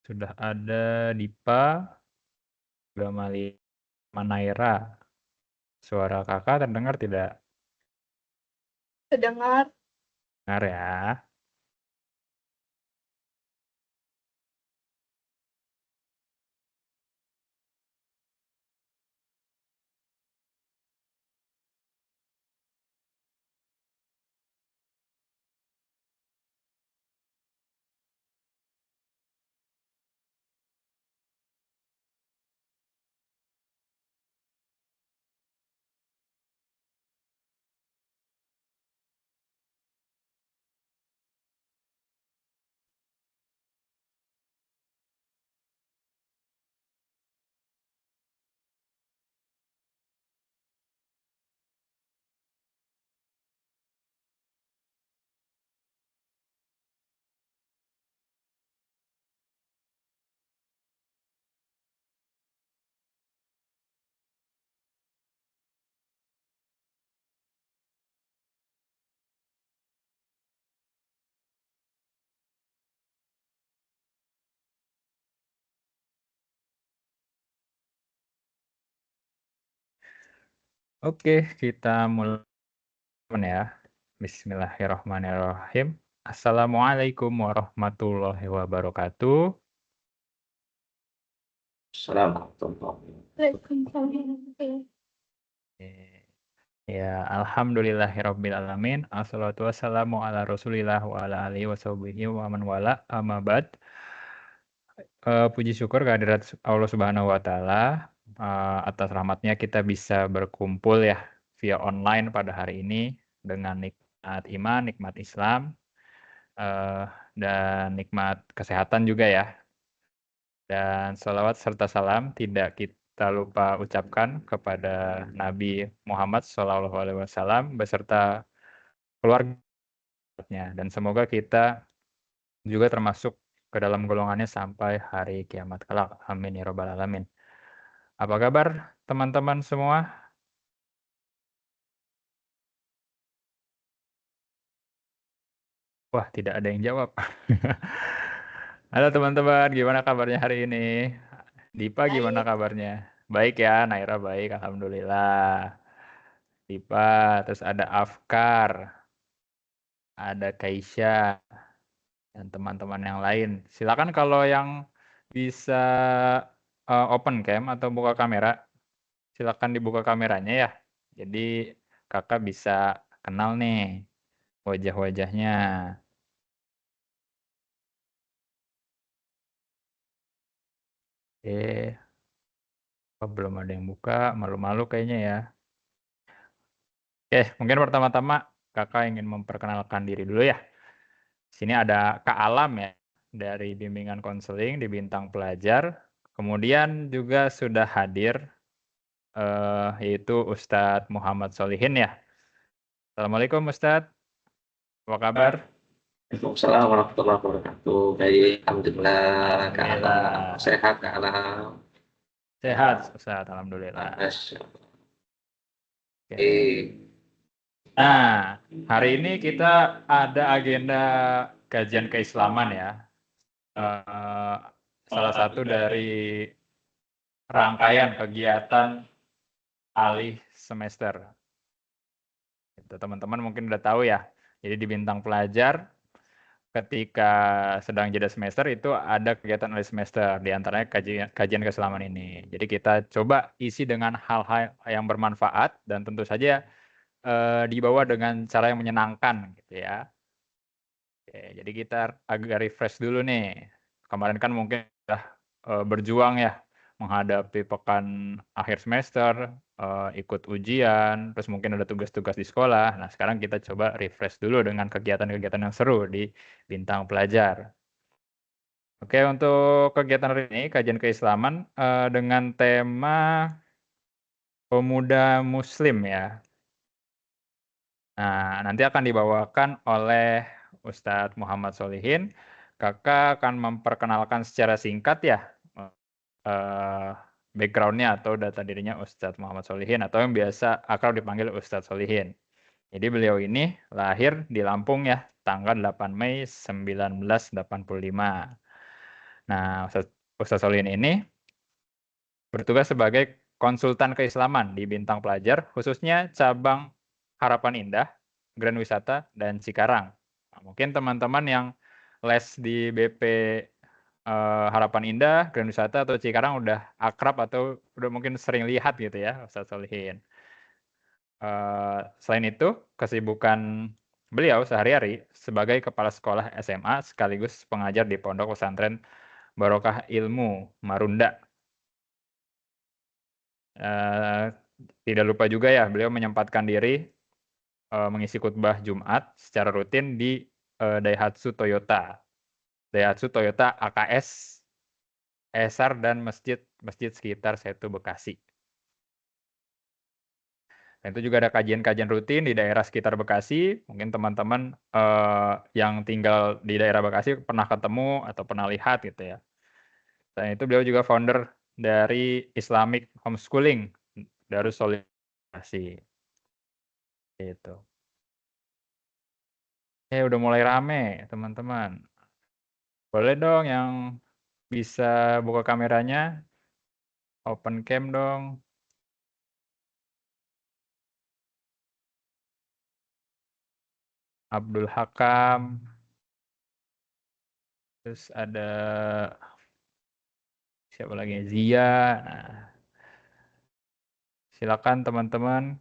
Sudah ada Dipa, Gamali, Manaira. Suara kakak terdengar tidak? Terdengar. Dengar ya. Oke, kita mulai ya. Bismillahirrahmanirrahim. Assalamualaikum warahmatullahi wabarakatuh. Assalamualaikum. Waalaikumsalam. Ya, alhamdulillahirabbil alamin. Assalatu wassalamu ala Rasulillah wa ala alihi washabihi wa man wala amma ba'd. Puji syukur kehadirat Allah Subhanahu wa taala, atas rahmatnya kita bisa berkumpul ya via online pada hari ini dengan nikmat iman, nikmat Islam, dan nikmat kesehatan juga ya. Dan sholawat serta salam tidak kita lupa ucapkan kepada Nabi Muhammad SAW beserta keluarganya. Dan semoga kita juga termasuk ke dalam golongannya sampai hari kiamat kelak. Amin ya rabbal alamin. Apa kabar teman-teman semua? Wah, tidak ada yang jawab. Halo teman-teman, gimana kabarnya hari ini? Dipa gimana Baik. kabarnya? Baik ya, Naira baik, alhamdulillah. Dipa, terus ada Afkar, ada Kaisha, dan teman-teman yang lain. Silakan kalau yang bisa open cam atau buka kamera, silakan dibuka kameranya ya. Jadi kakak bisa kenal nih wajah-wajahnya. Belum ada yang buka, malu-malu kayaknya ya. Oke, mungkin pertama-tama kakak ingin memperkenalkan diri dulu ya. Sini ada Kak Alam ya, dari bimbingan konseling di Bintang Pelajar. Kemudian juga sudah hadir, yaitu Ustadz Muhammad Solihin ya. Assalamualaikum Ustadz, apa kabar? Waalaikumsalam warahmatullahi wabarakatuh. Baik, alhamdulillah. Kak Alhamdulillah. Alam. Sehat, Kak Alam. Sehat Ustadz, alhamdulillah. Oke. Nah, hari ini kita ada agenda kajian keislaman ya. Salah satu dari rangkaian kegiatan alih semester. Teman-teman mungkin udah tahu ya. Jadi di Bintang Pelajar ketika sedang jeda semester itu ada kegiatan alih semester, di antaranya kajian keislaman ini. Jadi kita coba isi dengan hal-hal yang bermanfaat dan tentu saja dibawa dengan cara yang menyenangkan gitu ya. Oke, jadi kita agak refresh dulu nih. Kemarin kan mungkin sudah berjuang ya menghadapi pekan akhir semester, ikut ujian, terus mungkin ada tugas-tugas di sekolah. Nah, sekarang kita coba refresh dulu dengan kegiatan-kegiatan yang seru di Bintang Pelajar. Oke, untuk kegiatan hari ini, kajian keislaman dengan tema pemuda muslim ya. Nah, nanti akan dibawakan oleh Ustadz Muhammad Solihin. Kakak akan memperkenalkan secara singkat ya background-nya atau data dirinya Ustadz Muhammad Solihin atau yang biasa akrab dipanggil Ustadz Solihin. Jadi beliau ini lahir di Lampung ya, tanggal 8 Mei 1985. Nah, Ustaz Solihin ini bertugas sebagai konsultan keislaman di Bintang Pelajar, khususnya cabang Harapan Indah, Grand Wisata, dan Cikarang. Nah, mungkin teman-teman yang les di BP Harapan Indah, Grand Wisata, atau Cikarang udah akrab atau udah mungkin sering lihat gitu ya, Ustaz Solihin. Selain itu, kesibukan beliau sehari-hari sebagai kepala sekolah SMA sekaligus pengajar di Pondok Pesantren Barokah Ilmu Marunda. Tidak lupa juga ya, beliau menyempatkan diri mengisi khutbah Jumat secara rutin di Daihatsu Toyota AKS, Esar, dan masjid sekitar Setu Bekasi. Dan itu juga ada kajian-kajian rutin di daerah sekitar Bekasi. Mungkin teman-teman yang tinggal di daerah Bekasi pernah ketemu atau pernah lihat gitu ya. Dan itu beliau juga founder dari Islamic Homeschooling Darus Solihin Bekasi. Gitu. Udah mulai rame teman-teman. Boleh dong yang bisa buka kameranya, open cam dong. Abdul Hakam. Terus ada siapa lagi? Zia. Nah, silakan teman-teman.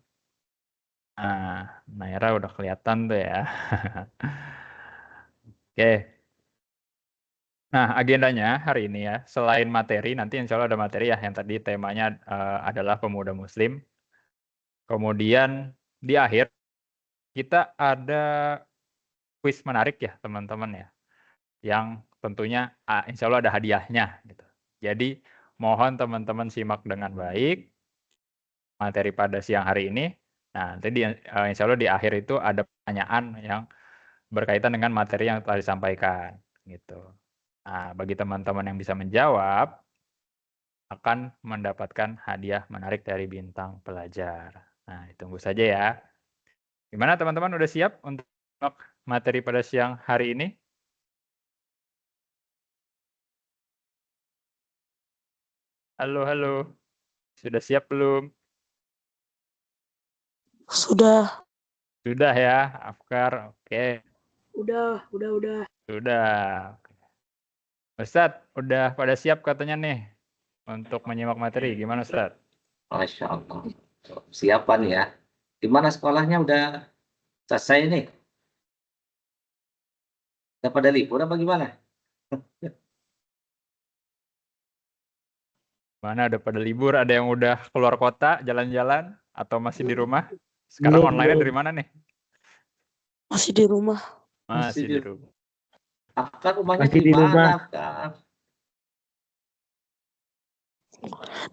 Nah, Naira udah kelihatan tuh ya. Oke. Nah, agendanya hari ini ya, selain materi, nanti insya Allah ada materi ya, yang tadi temanya adalah pemuda muslim. Kemudian di akhir, kita ada kuis menarik ya teman-teman ya, yang tentunya insya Allah ada hadiahnya. Gitu. Jadi mohon teman-teman simak dengan baik materi pada siang hari ini. Nah, nanti insya Allah di akhir itu ada pertanyaan yang berkaitan dengan materi yang telah disampaikan. Gitu. Nah, bagi teman-teman yang bisa menjawab, akan mendapatkan hadiah menarik dari Bintang Pelajar. Nah, tunggu saja ya. Gimana teman-teman, udah siap untuk materi pada siang hari ini? Halo, halo. Sudah siap belum? Sudah. Sudah ya, Afkar. Oke. Udah. Sudah. Ustadz, udah pada siap katanya nih untuk menyimak materi. Gimana Ustadz? Masya Allah. Siapan ya. Gimana sekolahnya udah selesai nih? Udah pada libur apa gimana? Mana ada pada libur, ada yang udah keluar kota, jalan-jalan, atau masih di rumah? Sekarang online-nya dari mana nih? Masih di rumah. Masih di rumah. Afkar rumahnya di mana, Afkar?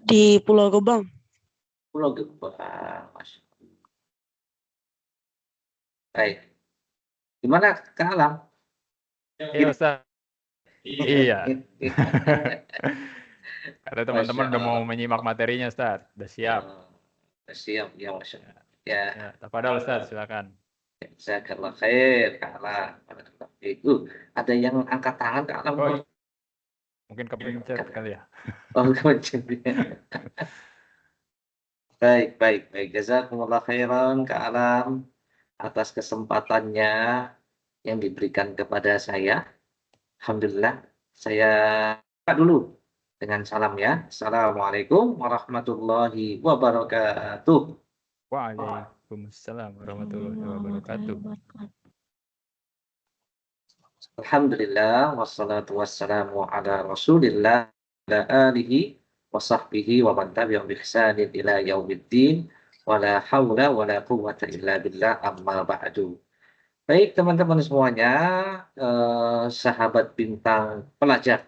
Di Pulau Gebang. Pulau Gebang. Masya Allah. Baik. Gimana Kak Alam? Iya Ustaz. Iya. Karena teman-teman udah mau menyimak materinya Ustaz. Udah siap. Udah siap, ya Masya Allah. Ya, Tafadhol Ustaz, silakan. Jazakallah khair, Kak Alam. Ada yang angkat tangan, Kak Alam. Oh, mungkin kepencet kali ya. Oh, kepencet. Baik. Jazakumullah khairan, Kak Alam, atas kesempatannya yang diberikan kepada saya. Alhamdulillah, saya buka dulu dengan salam ya. Assalamualaikum warahmatullahi wabarakatuh. Waalaikumsalam warahmatullahi wabarakatuh. Alhamdulillah, wassalatu wassalamu ala rasulillah, ala alihi wa sahbihi wa man tabi'ahum bi ihsanin ila yaumiddin, wala haula wala quwwata illa billah, amma ba'du. Baik teman-teman semuanya, sahabat Bintang Pelajar,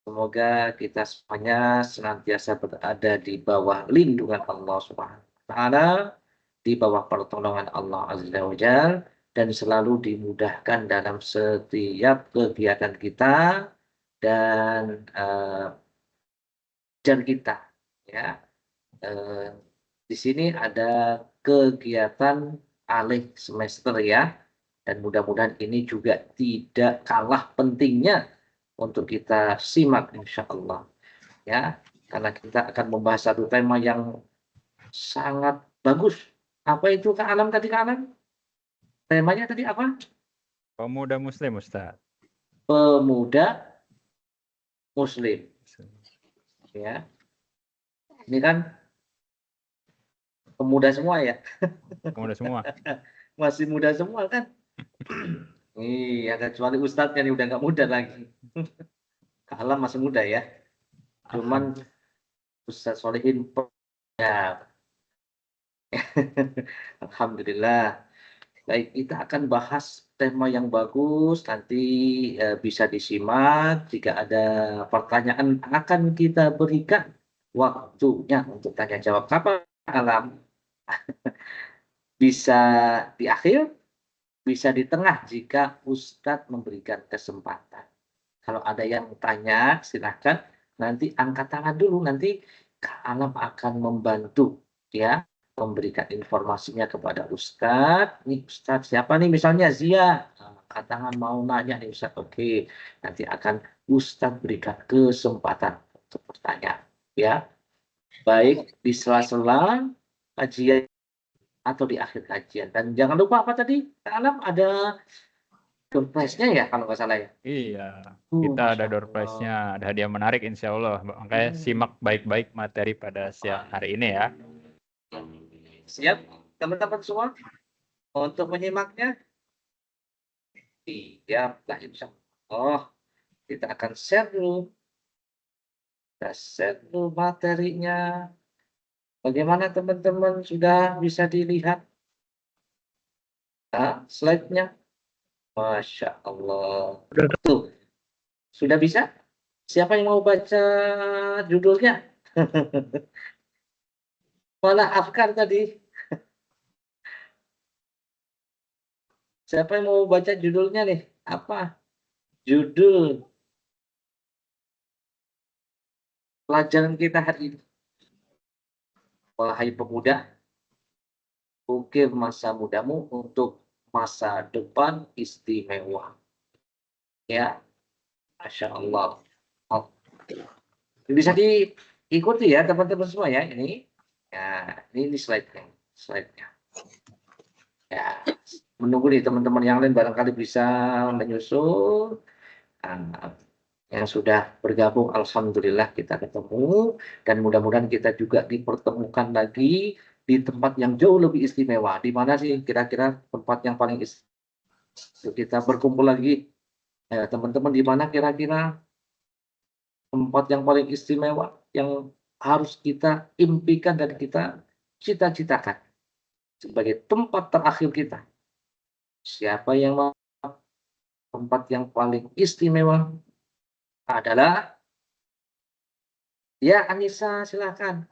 semoga kita semuanya senantiasa berada di bawah lindungan Allah Subhanahu wa taala, di bawah pertolongan Allah Azza wa Jalla, dan selalu dimudahkan dalam setiap kegiatan kita dan kita ya. Di sini ada kegiatan akhir semester ya, dan mudah-mudahan ini juga tidak kalah pentingnya untuk kita simak insya Allah ya, karena kita akan membahas satu tema yang sangat bagus. Apa itu Kak Alam tadi Kak Alam? Temanya tadi apa? Pemuda Muslim, Ustaz. Pemuda Muslim ya. Ini kan pemuda semua ya. Pemuda semua. Masih muda semua kan? Iya, kecuali ustadznya nih udah nggak muda lagi. Kak Alam masih muda ya. Cuman Ustadz Solihin ya. Alhamdulillah. Baik, kita akan bahas tema yang bagus. Nanti bisa disimak. Jika ada pertanyaan akan kita berikan waktunya untuk tanya jawab. Kapan Alam? Bisa di akhir, bisa di tengah jika Ustadz memberikan kesempatan. Kalau ada yang tanya, silahkan nanti angkat tangan dulu. Nanti Kak Alam akan membantu ya, memberikan informasinya kepada Ustadz. Nih Ustadz siapa nih misalnya Zia. Angkat tangan mau nanya nih Ustadz. Oke, nanti akan Ustadz berikan kesempatan untuk bertanya. Ya, baik di sela-sela kajian atau di akhir kajian. Dan jangan lupa apa tadi, Kak Alam ada door prize-nya ya kalau nggak salah ya. Iya, kita ada door prize-nya, ada hadiah menarik insya Allah. Makanya simak baik-baik materi pada siang hari ini ya. Siap teman-teman semua untuk menyimaknya? Siap lah insya Allah. Kita akan share dulu. Kita share dulu materinya. Bagaimana teman-teman sudah bisa dilihat? Nah, slide-nya. Masya Allah. Tuh, sudah bisa? Siapa yang mau baca judulnya? Malah Afkar tadi. Siapa yang mau baca judulnya nih? Apa? Judul pelajaran kita hari ini. Wahai pemuda, ukir masa mudamu untuk masa depan istimewa. Ya, Masya Allah. Oh. Bisa diikuti ya teman-teman semua ya ini. Ya, ini slide-nya. Slide-nya. Ya, menunggu nih teman-teman yang lain barangkali bisa menyusul. Yang sudah bergabung, alhamdulillah kita ketemu dan mudah-mudahan kita juga dipertemukan lagi di tempat yang jauh lebih istimewa. Di mana sih kira-kira tempat yang paling istimewa kita berkumpul lagi? Teman-teman, di mana kira-kira tempat yang paling istimewa yang harus kita impikan dan kita cita-citakan sebagai tempat terakhir kita? Siapa yang mau tempat yang paling istimewa? Adalah ya Anissa, silakan.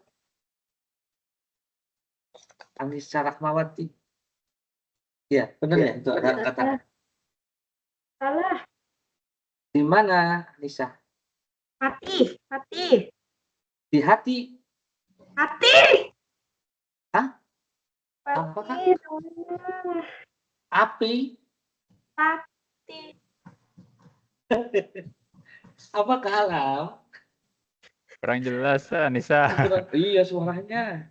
Anissa Rahmawati. Ya, benar ya itu ada kata. Salah. Di mana Anissa? Hati. Hati. Di hati. Hati. Hah? Hati. Api. Hati. Apa ke alam? Kurang jelas, Anissa. Iya suaranya.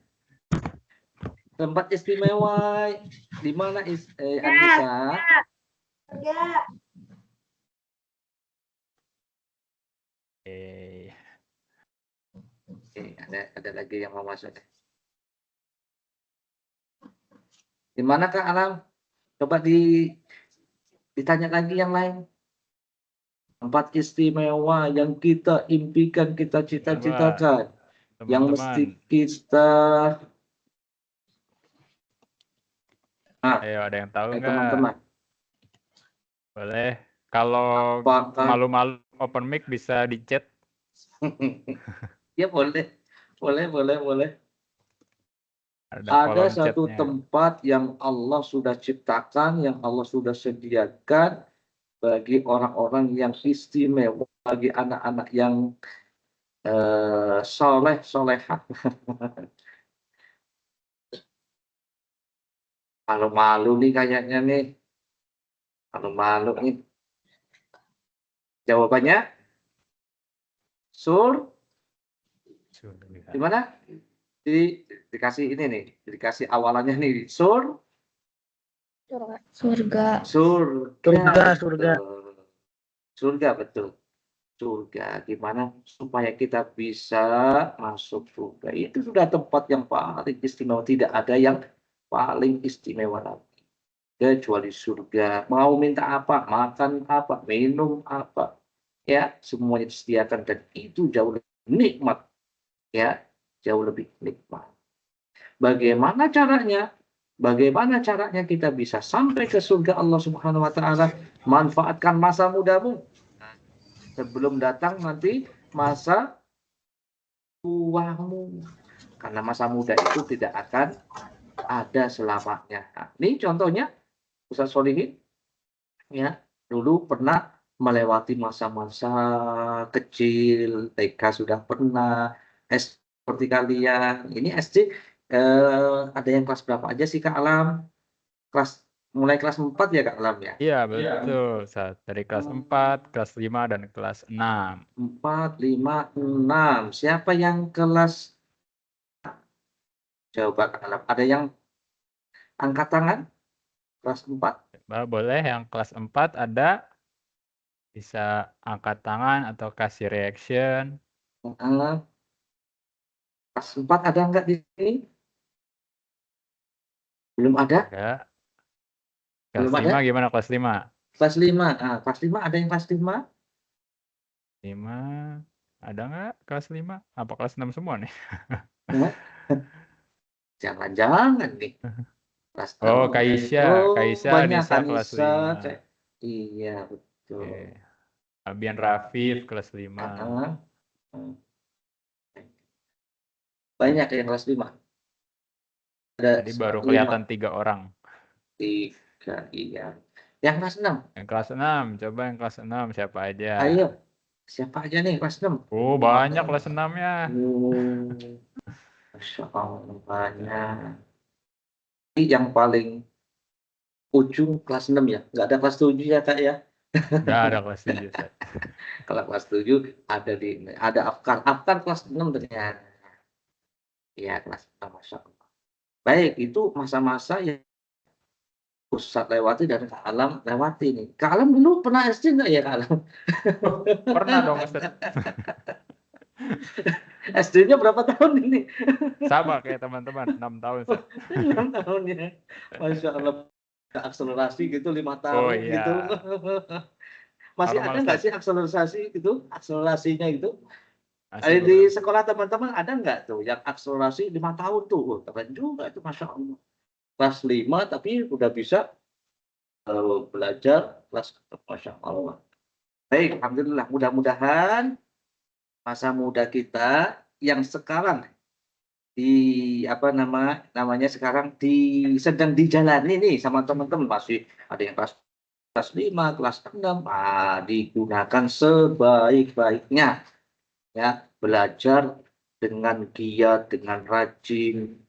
Tempat istimewa di mana Anissa? Enggak. Ada lagi yang mau masuk. Di mana Kak Alam? Coba ditanya lagi yang lain. Tempat istimewa yang kita impikan, kita cita-citakan, yang mesti kita. Ayo, ada yang tahu nggak? Teman-teman. Boleh. Kalau malu-malu open mic bisa di chat. Ya boleh. Boleh. Ada satu tempat yang Allah sudah ciptakan, yang Allah sudah sediakan bagi orang-orang yang istimewa, bagi anak-anak yang soleh-solehah. Malu-malu nih kayaknya nih. Malu-malu nih. Jawabannya Surga. Gimana? Dikasih ini nih, dikasih awalannya nih. Surga. Surga. Surga. Betul. Surga, betul. Surga. Gimana supaya kita bisa masuk surga? Itu sudah tempat yang paling istimewa. Tidak ada yang paling istimewa lagi. Kecuali surga. Mau minta apa? Makan apa? Minum apa? Ya, semuanya disediakan dan itu jauh lebih nikmat. Ya, jauh lebih nikmat. Bagaimana caranya? Bagaimana caranya kita bisa sampai ke surga Allah Subhanahu wa taala? Manfaatkan masa mudamu sebelum datang nanti masa tuamu. Karena masa muda itu tidak akan ada selamanya. Nah, ini contohnya Ustaz Solihin ya, dulu pernah melewati masa-masa kecil, TK sudah pernah, SD seperti kalian. Ini SD ada yang kelas berapa aja sih Kak Alam? Mulai kelas 4 ya Kak Alam ya? Iya, betul. Dari kelas 4, kelas 5, dan kelas 6. 4, 5, 6. Siapa yang kelas? Coba Kak Alam. Ada yang angkat tangan? Kelas 4? Boleh yang kelas 4 ada, bisa angkat tangan atau kasih reaction. Kelas 4 ada nggak di sini? Belum ada? Enggak. Kelas Belum 5 ada? gimana kelas 5? Kelas 5. Nah, kelas 5 ada yang kelas 5? 5 ada nggak kelas 5? Apa kelas 6 semua nih? Jangan-jangan nih. Kelas Oh, 6. Kaisya. Oh, Kaisya banyak bisa kelas Anissa. 5. Iya, betul. Oke. Abian Rafif kelas 5. Banyak yang kelas 5. Ada Tadi baru 5. kelihatan 3 orang. 3, iya. Yang kelas 6? Yang kelas 6, coba yang kelas 6 siapa aja? Ayo. Siapa aja nih kelas 6? Oh, banyak kelas 6-nya. Masya Allah, banyak. Ini yang paling ujung kelas 6 ya? Nggak ada kelas 7 ya Kak ya? Nggak ada kelas 7. Kalau kelas 7 ada Afkar. Afkar kelas 6 ternyata. Iya, kelas 6, Masya Allah. Baik, itu masa-masa yang Ustadz lewati dan Kak Alam lewati nih. Kak Alam dulu pernah SD nggak ya Kak Alam? Pernah dong, Ustaz. SD-nya berapa tahun ini? Sama kayak teman-teman, 6 tahun, Ustaz. 6 tahun ya. Masya Allah. Akselerasi gitu 5 tahun Oh, iya. gitu. Masih Normal, ada nggak Ustaz. sih akselerasi gitu? Akselerasinya itu? Masih Di beberapa. sekolah teman-teman ada nggak tuh yang akselerasi 5 tahun tuh? Oh, keren juga itu, Masya Allah. Kelas 5 tapi udah bisa belajar kelas, Masya Allah. Baik, alhamdulillah. Mudah-mudahan masa muda kita yang sekarang namanya sekarang sedang dijalani nih sama teman-teman, masih ada yang kelas 5, kelas 6, digunakan sebaik-baiknya ya, belajar dengan giat, dengan rajin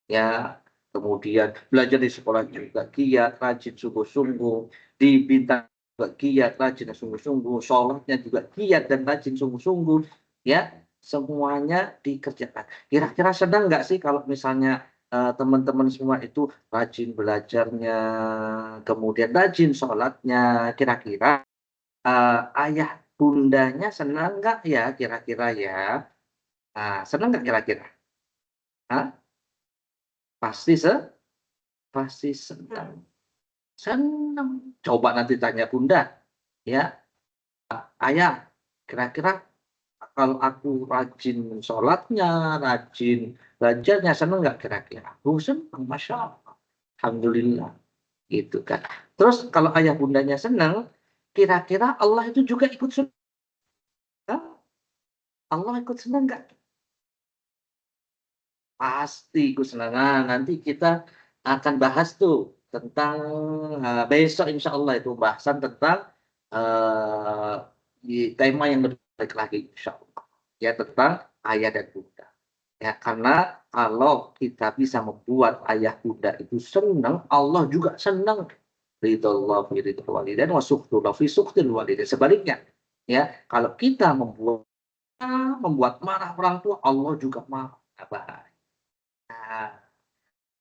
ya, kemudian belajar di sekolah juga giat, rajin, sungguh-sungguh, di bintang juga giat, rajin dan sungguh-sungguh, sholatnya juga giat dan rajin sungguh-sungguh ya, semuanya dikerjakan. Kira-kira senang nggak sih kalau misalnya teman-teman semua itu rajin belajarnya, kemudian rajin sholatnya, kira-kira ayah bundanya senang nggak ya kira-kira ya? Senang nggak kira-kira? Pasti senang. Senang. Coba nanti tanya bunda, ya, ayah, kira-kira kalau aku rajin sholatnya, rajin belajarnya, senang nggak kira-kira? Senang, Masya Allah. Alhamdulillah. Gitu kan. Terus kalau ayah bundanya senang, kira-kira Allah itu juga ikut senang? Allah ikut senang nggak? Pasti ikut senang. Nah, nanti kita akan bahas tuh tentang besok insya Allah itu bahasan tentang tema yang lebih baik lagi insya Allah. Ya, tentang ayah dan bunda. Ya, karena kalau kita bisa membuat ayah bunda itu senang, Allah juga senang. Ridallah fi ridal walidain wa sukhtullahi fi sukhtil walidain. Sebaliknya, ya, kalau kita membuat membuat marah orang tua, Allah juga marah. Nggak baik. Nah,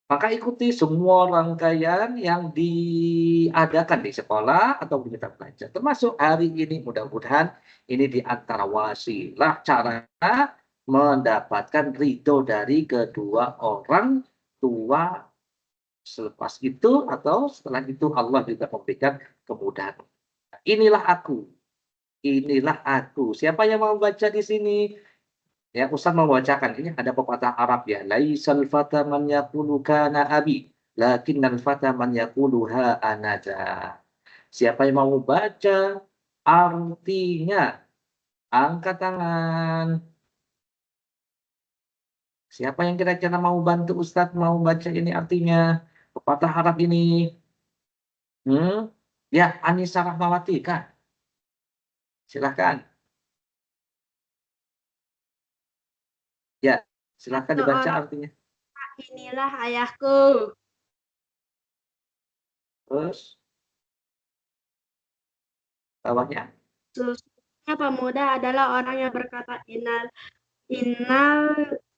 maka ikuti semua rangkaian yang diadakan di sekolah atau di kita belajar. Termasuk hari ini mudah-mudahan ini di antara wasilah cara mendapatkan ridho dari kedua orang tua. Selepas itu atau setelah itu Allah juga memberikan kemudahan. Inilah aku. Inilah aku. Siapa yang mau baca di sini? Ya, Ustaz membacakan. Ini ada pepatah Arab ya. Laisal fata man yaqulu kana abi, lakinnal fata man yaqulu ha anada. Siapa yang mau baca artinya? Angkat tangan. Siapa yang kira-kira mau bantu Ustaz mau baca ini artinya? Pepatah Arab ini. Hmm? Ya, Anissa Rahmawati, Kak. Silahkan. Ya, silahkan dibaca Seorang artinya. inilah ayahku. Terus, bawahnya. Sesungguhnya pemuda adalah orang yang berkata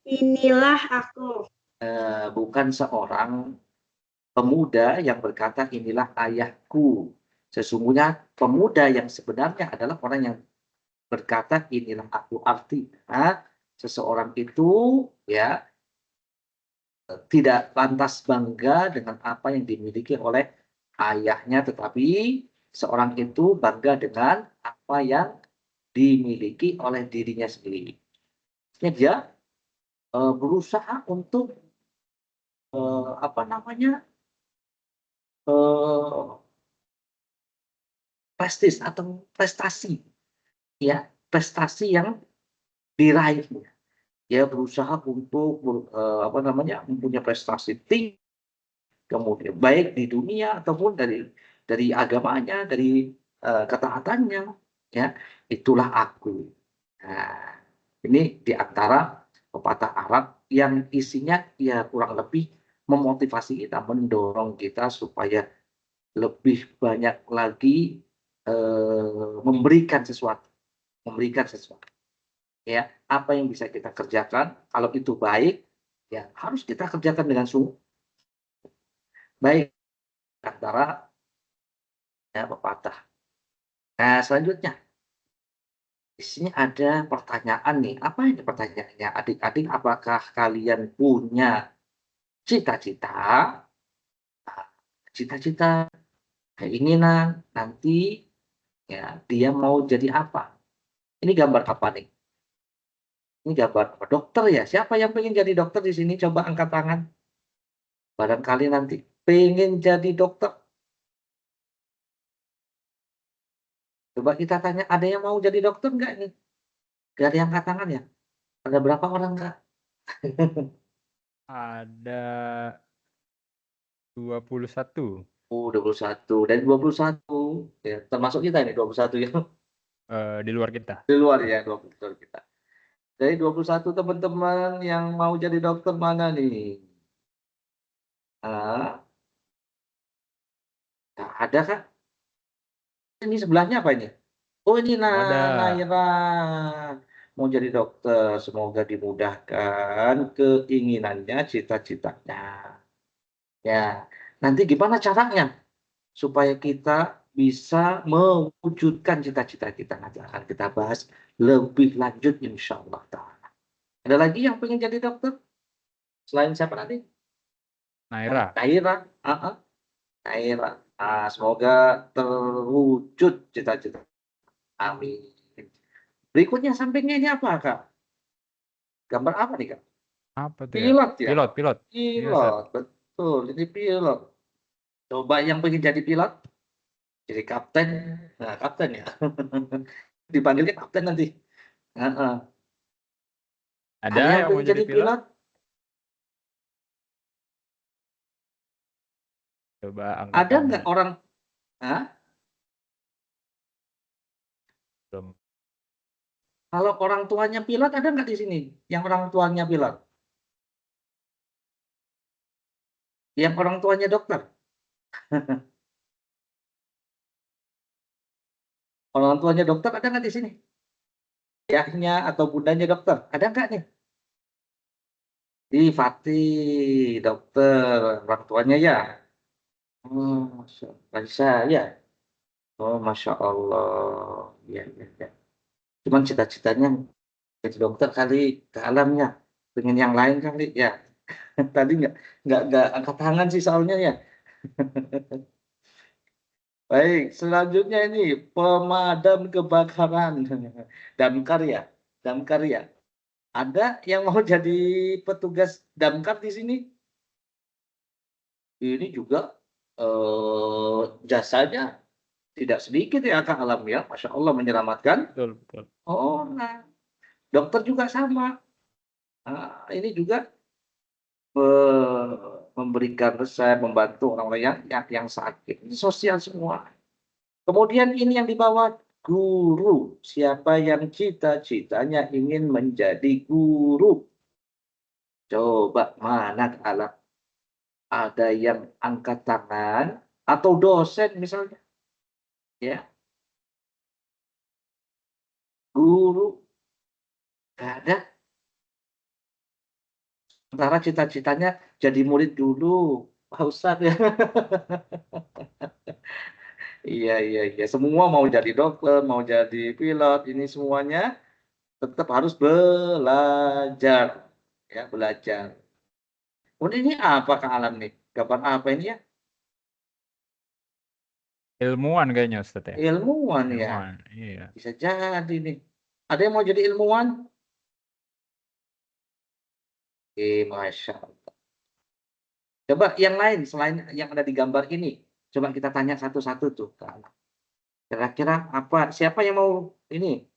inilah aku. Bukan seorang pemuda yang berkata inilah ayahku. Sesungguhnya pemuda yang sebenarnya adalah orang yang berkata inilah aku. Artinya seseorang itu ya tidak lantas bangga dengan apa yang dimiliki oleh ayahnya, tetapi seorang itu bangga dengan apa yang dimiliki oleh dirinya sendiri. Dia berusaha untuk apa namanya prestis atau prestasi, ya prestasi yang diraihnya. Dia berusaha untuk apa namanya mempunyai prestasi tinggi, kemudian baik di dunia ataupun dari agamanya, dari ketaatannya, ya itulah aku. Nah, ini di antara pepatah Arab yang isinya ya kurang lebih memotivasi kita, mendorong kita supaya lebih banyak lagi memberikan sesuatu, ya apa yang bisa kita kerjakan kalau itu baik ya harus kita kerjakan dengan sungguh baik antara ya, pepatah. Nah selanjutnya di sini ada pertanyaan nih, apa ini pertanyaannya adik-adik, apakah kalian punya cita-cita, cita-cita keinginan nanti ya dia mau jadi apa? Ini gambar apa nih? Ini gambar apa? Dokter ya? Siapa yang pengen jadi dokter di sini? Coba angkat tangan. Barangkali nanti pengen jadi dokter. Coba kita tanya, ada yang mau jadi dokter nggak nih? Gak ada yang angkat tangan ya? Ada berapa orang nggak? Ada 21 21. Dari 21, ya, termasuk kita ini 21 ya. di luar kita. Di luar ya, 21 kita. Dari 21 teman-teman yang mau jadi dokter mana nih? Ah, ada kak? Ini sebelahnya apa ini? Oh ini Ada. Naira. Mau jadi dokter, semoga dimudahkan keinginannya, cita-citanya. Ya, nanti gimana caranya supaya kita bisa mewujudkan cita-cita kita, nanti akan kita bahas lebih lanjut insya Allah ta'ala. Ada lagi yang pengen jadi dokter? Selain siapa nanti? Naira. Naira. Naira. Semoga terwujud cita-cita. Amin. Berikutnya sampingnya ini apa, Kak? Gambar apa nih, Kak? Apa tuh ya? Pilot ya? Pilot. Iya, Ustaz. Pilot, betul. Ini pilot. Coba yang pengen jadi pilot, jadi kapten. Nah, kapten ya. Dipanggilnya kapten nanti. Heeh. Ada yang yang mau pengen jadi jadi pilot? pilot? Coba angkat Ada tangan. nggak orang? Hah? Belum. Kalau orang tuanya pilot ada nggak di sini? Yang orang tuanya pilot? Yang orang tuanya dokter? Orang tuanya dokter ada nggak di sini? ayahnya atau bundanya dokter? Ada nggak nih? Di Fatih, dokter, orang tuanya ya. Oh, Raisa ya. Oh, Masya Allah. Ya, ya, ya. Cuman cita-citanya jadi dokter kali ke alamnya. Pengen yang lain kali ya. Tadi nggak angkat tangan sih soalnya ya. Baik, selanjutnya ini pemadam kebakaran. Damkar ya. Damkar ya. Ada yang mau jadi petugas damkar di sini? Ini juga jasanya tidak sedikit ya Kak Alam ya. Masya Allah menyelamatkan. Betul, betul. Oh, nah. Dokter juga sama. Ini juga memberikan resep, membantu orang-orang yang sakit. Ini sosial semua. Kemudian ini yang dibawa guru. Siapa yang cita-citanya ingin menjadi guru? Coba mana alat? Ada yang angkat tangan atau dosen misalnya, ya guru nggak ada. Sementara cita-citanya jadi murid dulu, Pak Ustadz ya. Iya iya iya. Semua mau jadi dokter, mau jadi pilot, ini semuanya tetap harus belajar, ya belajar. Kemudian ini apa Kak Alam nih? Gambar apa ini ya? Ilmuwan kayaknya Ustaz ya. Ilmuwan ya. Ilmuwan, iya. Bisa jadi nih. Ada yang mau jadi ilmuwan? Masya Allah. Coba yang lain selain yang ada di gambar ini. Coba kita tanya satu-satu tuh. Kira-kira apa? Siapa yang mau ini?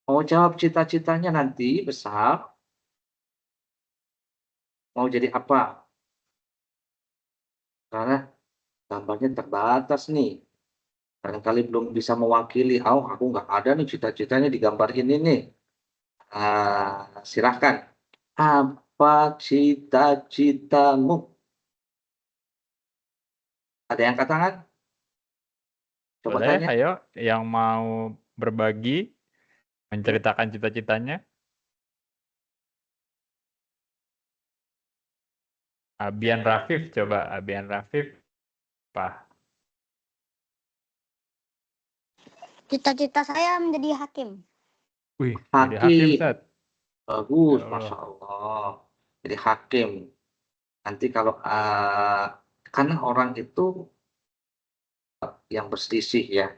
Mau jawab cita-citanya nanti besar. Mau jadi apa? Karena gambarnya terbatas nih. Barangkali belum bisa mewakili. Oh, aku nggak ada nih cita-citanya di gambar ini nih. Silahkan. Apa cita-citamu? Ada yang angkat tangan? Coba Boleh, tanya. ayo yang mau berbagi, menceritakan cita-citanya. Abian Rafif, coba Abian Rafif. Pak. Cita-cita saya menjadi hakim. Wih, jadi hakim, Hakim. Ustaz. Bagus, Ya Allah. Masya Allah. Jadi hakim. Nanti kalau karena orang itu yang berselisih ya,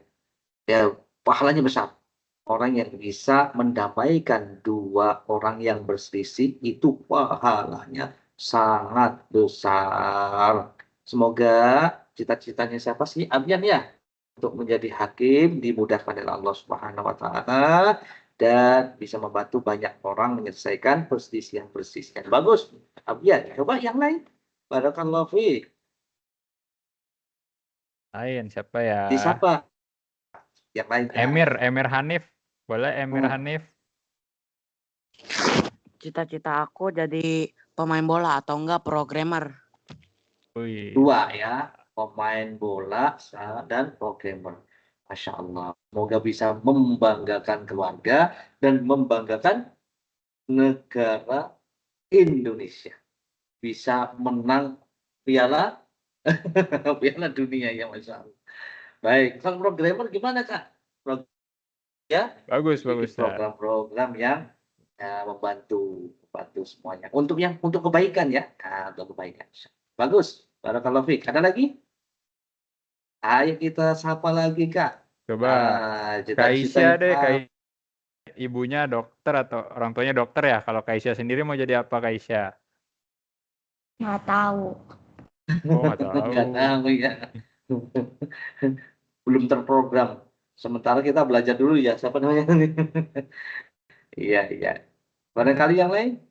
pahalanya besar. Orang yang bisa mendamaikan dua orang yang berselisih itu pahalanya sangat besar. Semoga cita-citanya siapa sih? Abian ya, untuk menjadi hakim dimudahkan oleh Allah Subhanahu wa taala dan bisa membantu banyak orang menyelesaikan perselisihan-perselisihan. Bagus. Abian, coba yang lain. Barakallahu fiik. Lain, siapa ya? Di siapa? Yang lain. Emir Hanif. Boleh Emir Hanif? Cita-cita aku jadi pemain bola atau enggak programmer. Wih. Dua ya, pemain bola dan programmer. Masya Allah. Semoga bisa membanggakan keluarga dan membanggakan negara Indonesia. Bisa menang piala piala dunia ya Masya Allah. Baik, kalau programmer gimana Kak? Ya, Bagus, program-program yang membantu semuanya. Untuk kebaikan ya. Untuk kebaikan. Bagus. Barakallahu fiik. Ada lagi? Ayo kita sapa lagi Kak. Coba Kaisya deh, ibunya dokter atau orang tuanya dokter ya. Kalau Kaisya sendiri mau jadi apa Kaisya? Nggak tahu. Oh, nggak tahu. Nggak tahu ya. Belum terprogram. Sementara kita belajar dulu ya. Siapa namanya? Iya, iya. Barangkali yang lain?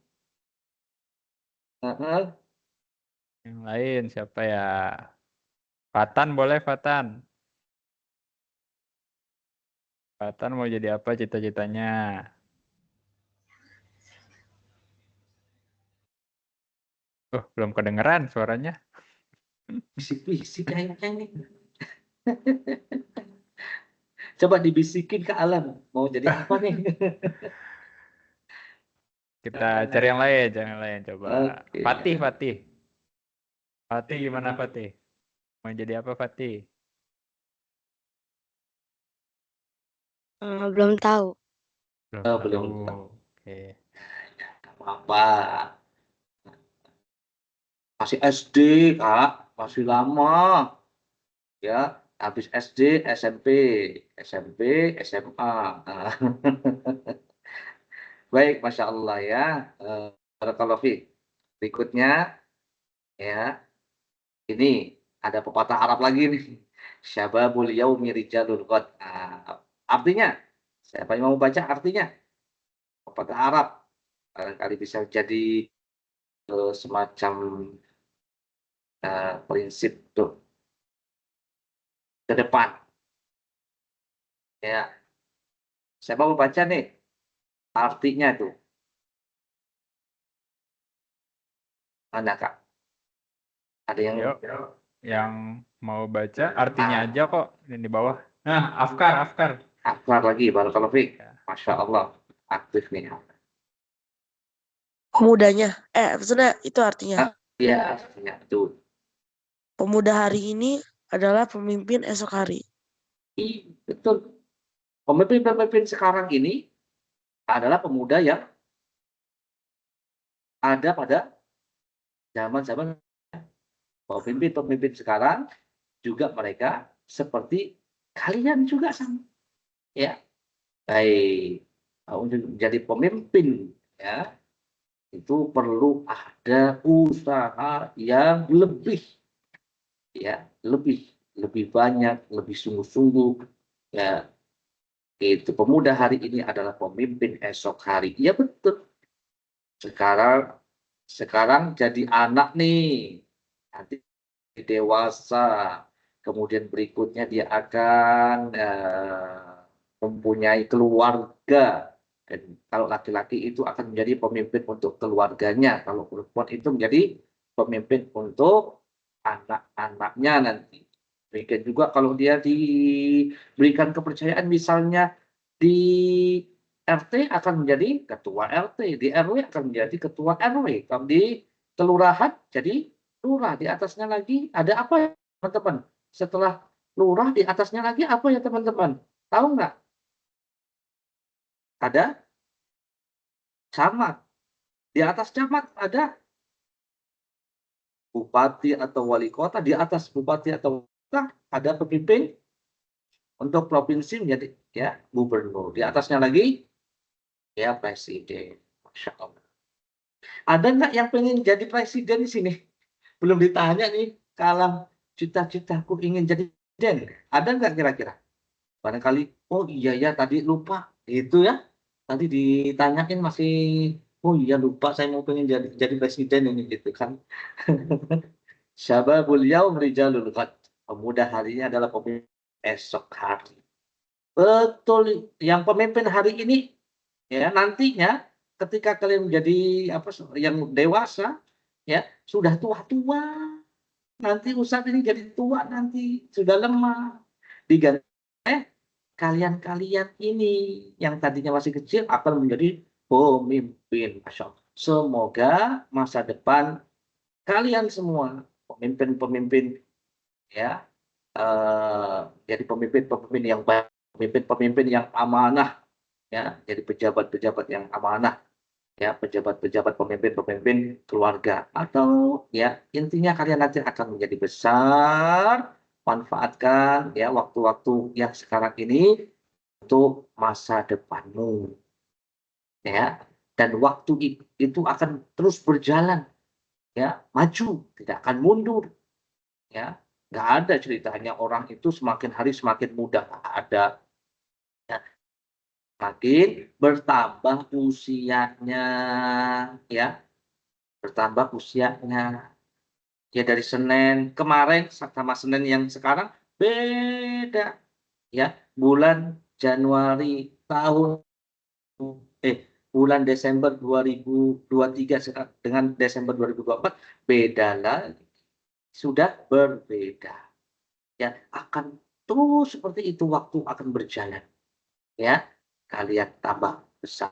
Yang lain siapa ya? Fatan boleh, Fatan. Fatan mau jadi apa cita-citanya? Oh, belum kedengeran suaranya. Bisik-bisik kayaknya ini. Coba dibisikin ke alam, mau jadi apa nih? Kita cari yang lain coba. Oke. Fatih. Fatih gimana Fatih? Mau jadi apa Fatih? Belum tahu. Belum tahu. tahu. Oke. Nggak apa-apa. Masih SD, Kak. Masih lama. Ya, habis SD, SMP, SMA. Nah, baik, Masya Allah ya. Barakallahu fiik. Berikutnya, ya, ini ada pepatah Arab lagi nih. Syababul yaumi rijalul ghad. Nah, artinya, siapa yang mau baca artinya? Pepatah Arab. Barangkali bisa jadi semacam prinsip tuh ke depan. Ya, siapa mau baca nih artinya tuh? Mana Kak? Ada yang Yuk, yang mau baca artinya aja kok ini di bawah. Nah, Afkar. akbar lagi, barakallahu fiik. Ya. Masya Allah, aktif nih. Pemudanya. Maksudnya itu artinya. Iya, artinya itu. Pemuda hari ini adalah pemimpin esok hari. Betul. Pemimpin-pemimpin sekarang ini adalah pemuda yang ada pada zaman-zaman pemimpin-pemimpin sekarang juga mereka seperti kalian juga sama. Ya, baik. Untuk menjadi pemimpin ya itu perlu ada usaha yang lebih ya, lebih banyak, lebih sungguh-sungguh ya. Itu pemuda hari ini adalah pemimpin esok hari. Ya betul. Sekarang jadi anak nih. Nanti dewasa. Kemudian berikutnya dia akan mempunyai keluarga. Dan kalau laki-laki itu akan menjadi pemimpin untuk keluarganya. Kalau perempuan itu menjadi pemimpin untuk anak-anaknya nanti. Demikian juga kalau dia diberikan kepercayaan misalnya di RT akan menjadi ketua RT, di RW akan menjadi ketua RW, kalau di kelurahan jadi lurah, di atasnya lagi ada apa ya teman-teman? Setelah lurah di atasnya lagi apa ya teman-teman? Tahu nggak? Ada camat. Di atas camat ada bupati atau wali kota, di atas bupati atau wali kota ada pemimpin untuk provinsi menjadi ya gubernur. Di atasnya lagi ya presiden. Masya Allah. Ada nggak yang pengen jadi presiden di sini? Belum ditanya nih, kalau cita-citaku ingin jadi presiden. Ada nggak kira-kira? Barangkali, oh iya ya tadi lupa. Itu ya. Tadi ditanyain masih, oh iya lupa saya mau pengen jadi presiden ini gitu kan. Syababul yaum rijalul ghad. Pemuda harinya adalah pemimpin esok hari. Betul, yang pemimpin hari ini ya nantinya ketika kalian menjadi apa yang dewasa ya sudah tua-tua nanti Ustadz ini jadi tua nanti sudah lemah diganti kalian-kalian ini yang tadinya masih kecil akan menjadi pemimpin. Masya Allah. Semoga masa depan kalian semua pemimpin-pemimpin ya jadi pemimpin-pemimpin yang baik, pemimpin-pemimpin yang amanah ya, jadi pejabat-pejabat yang amanah ya, pejabat-pejabat pemimpin-pemimpin keluarga atau ya intinya kalian nanti akan menjadi besar, manfaatkan ya waktu-waktu yang sekarang ini untuk masa depanmu ya, dan waktu itu akan terus berjalan ya, maju tidak akan mundur ya, nggak ada ceritanya orang itu semakin hari semakin muda, nggak ada ya. Makin bertambah usianya ya, bertambah usianya ya, dari Senin kemarin sama Senin yang sekarang beda ya, bulan Januari tahun bulan Desember 2023 dengan Desember 2024 beda lagi, sudah berbeda ya, akan Terus seperti itu waktu akan berjalan. Ya, kalian tambah besar,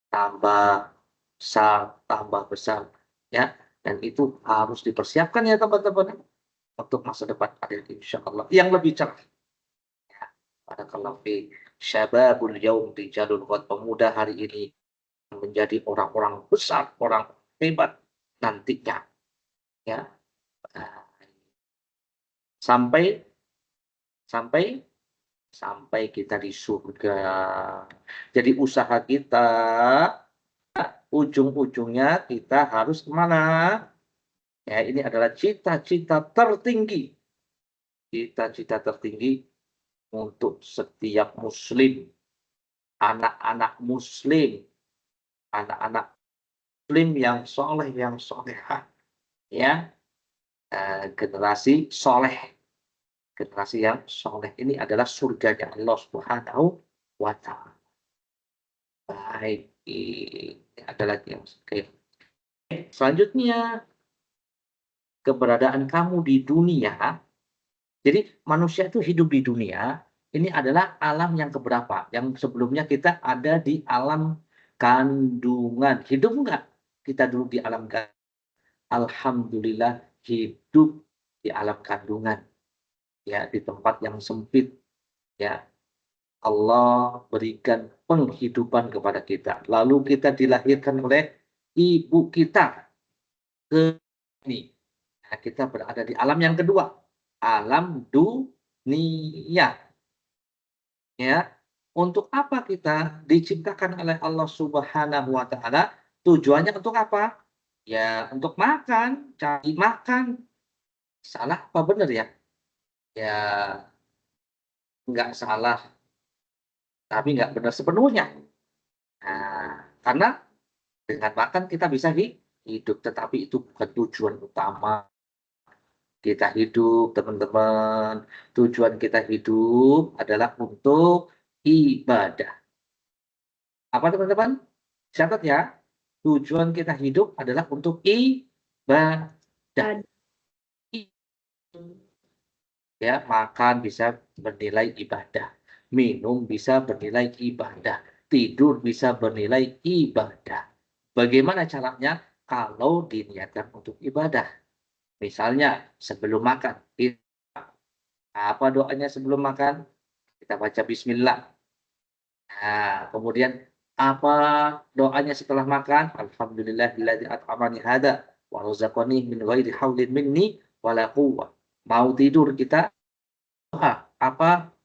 tambah besar, tambah besar. Ya, dan itu harus dipersiapkan ya teman-teman untuk masa depan kalian insya Allah yang lebih cerah. Ya, barakallahu fi syababul yaum rijalun, buat pemuda hari ini menjadi orang-orang besar, orang hebat nantinya. Ya, sampai sampai sampai kita di surga. Jadi usaha kita ujung-ujungnya kita harus kemana? Ya, ini adalah cita-cita tertinggi. Cita-cita tertinggi untuk setiap muslim, anak-anak muslim, anak-anak muslim yang soleh, yang solehah. Ya, generasi soleh. Generasi yang soleh ini adalah surganya Allah Subhanahu wa Ta'ala. Baik, ini adalah yang selanjutnya, keberadaan kamu di dunia. Jadi manusia itu hidup di dunia, ini adalah alam yang keberapa? Yang sebelumnya kita ada di alam kandungan. Hidup enggak? Kita dulu di alam kandungan. Alhamdulillah hidup di alam kandungan. Ya, di tempat yang sempit. Ya, Allah berikan penghidupan kepada kita. Lalu kita dilahirkan oleh ibu kita ke ini. Nah, kita berada di alam yang kedua, alam dunia. Ya, untuk apa kita diciptakan oleh Allah Subhanahu wa Ta'ala? Tujuannya untuk apa? Ya, untuk makan, cari makan. Salah apa benar ya? Ya, nggak salah, tapi nggak benar sepenuhnya. Nah, karena dengan makan kita bisa hidup, tetapi itu bukan tujuan utama kita hidup, teman-teman. Tujuan kita hidup adalah untuk ibadah. Apa teman-teman? Catat ya. Tujuan kita hidup adalah untuk ibadah. Ya, makan bisa bernilai ibadah. Minum bisa bernilai ibadah. Tidur bisa bernilai ibadah. Bagaimana caranya? Kalau diniatkan untuk ibadah. Misalnya sebelum makan. Apa doanya sebelum makan? Kita baca bismillah. Nah, kemudian apa doanya setelah makan? Alhamdulillahilladzi at'amani hada wa razaqani min ghairi haulin minni wala quwwah. Mau tidur kita doa. Apa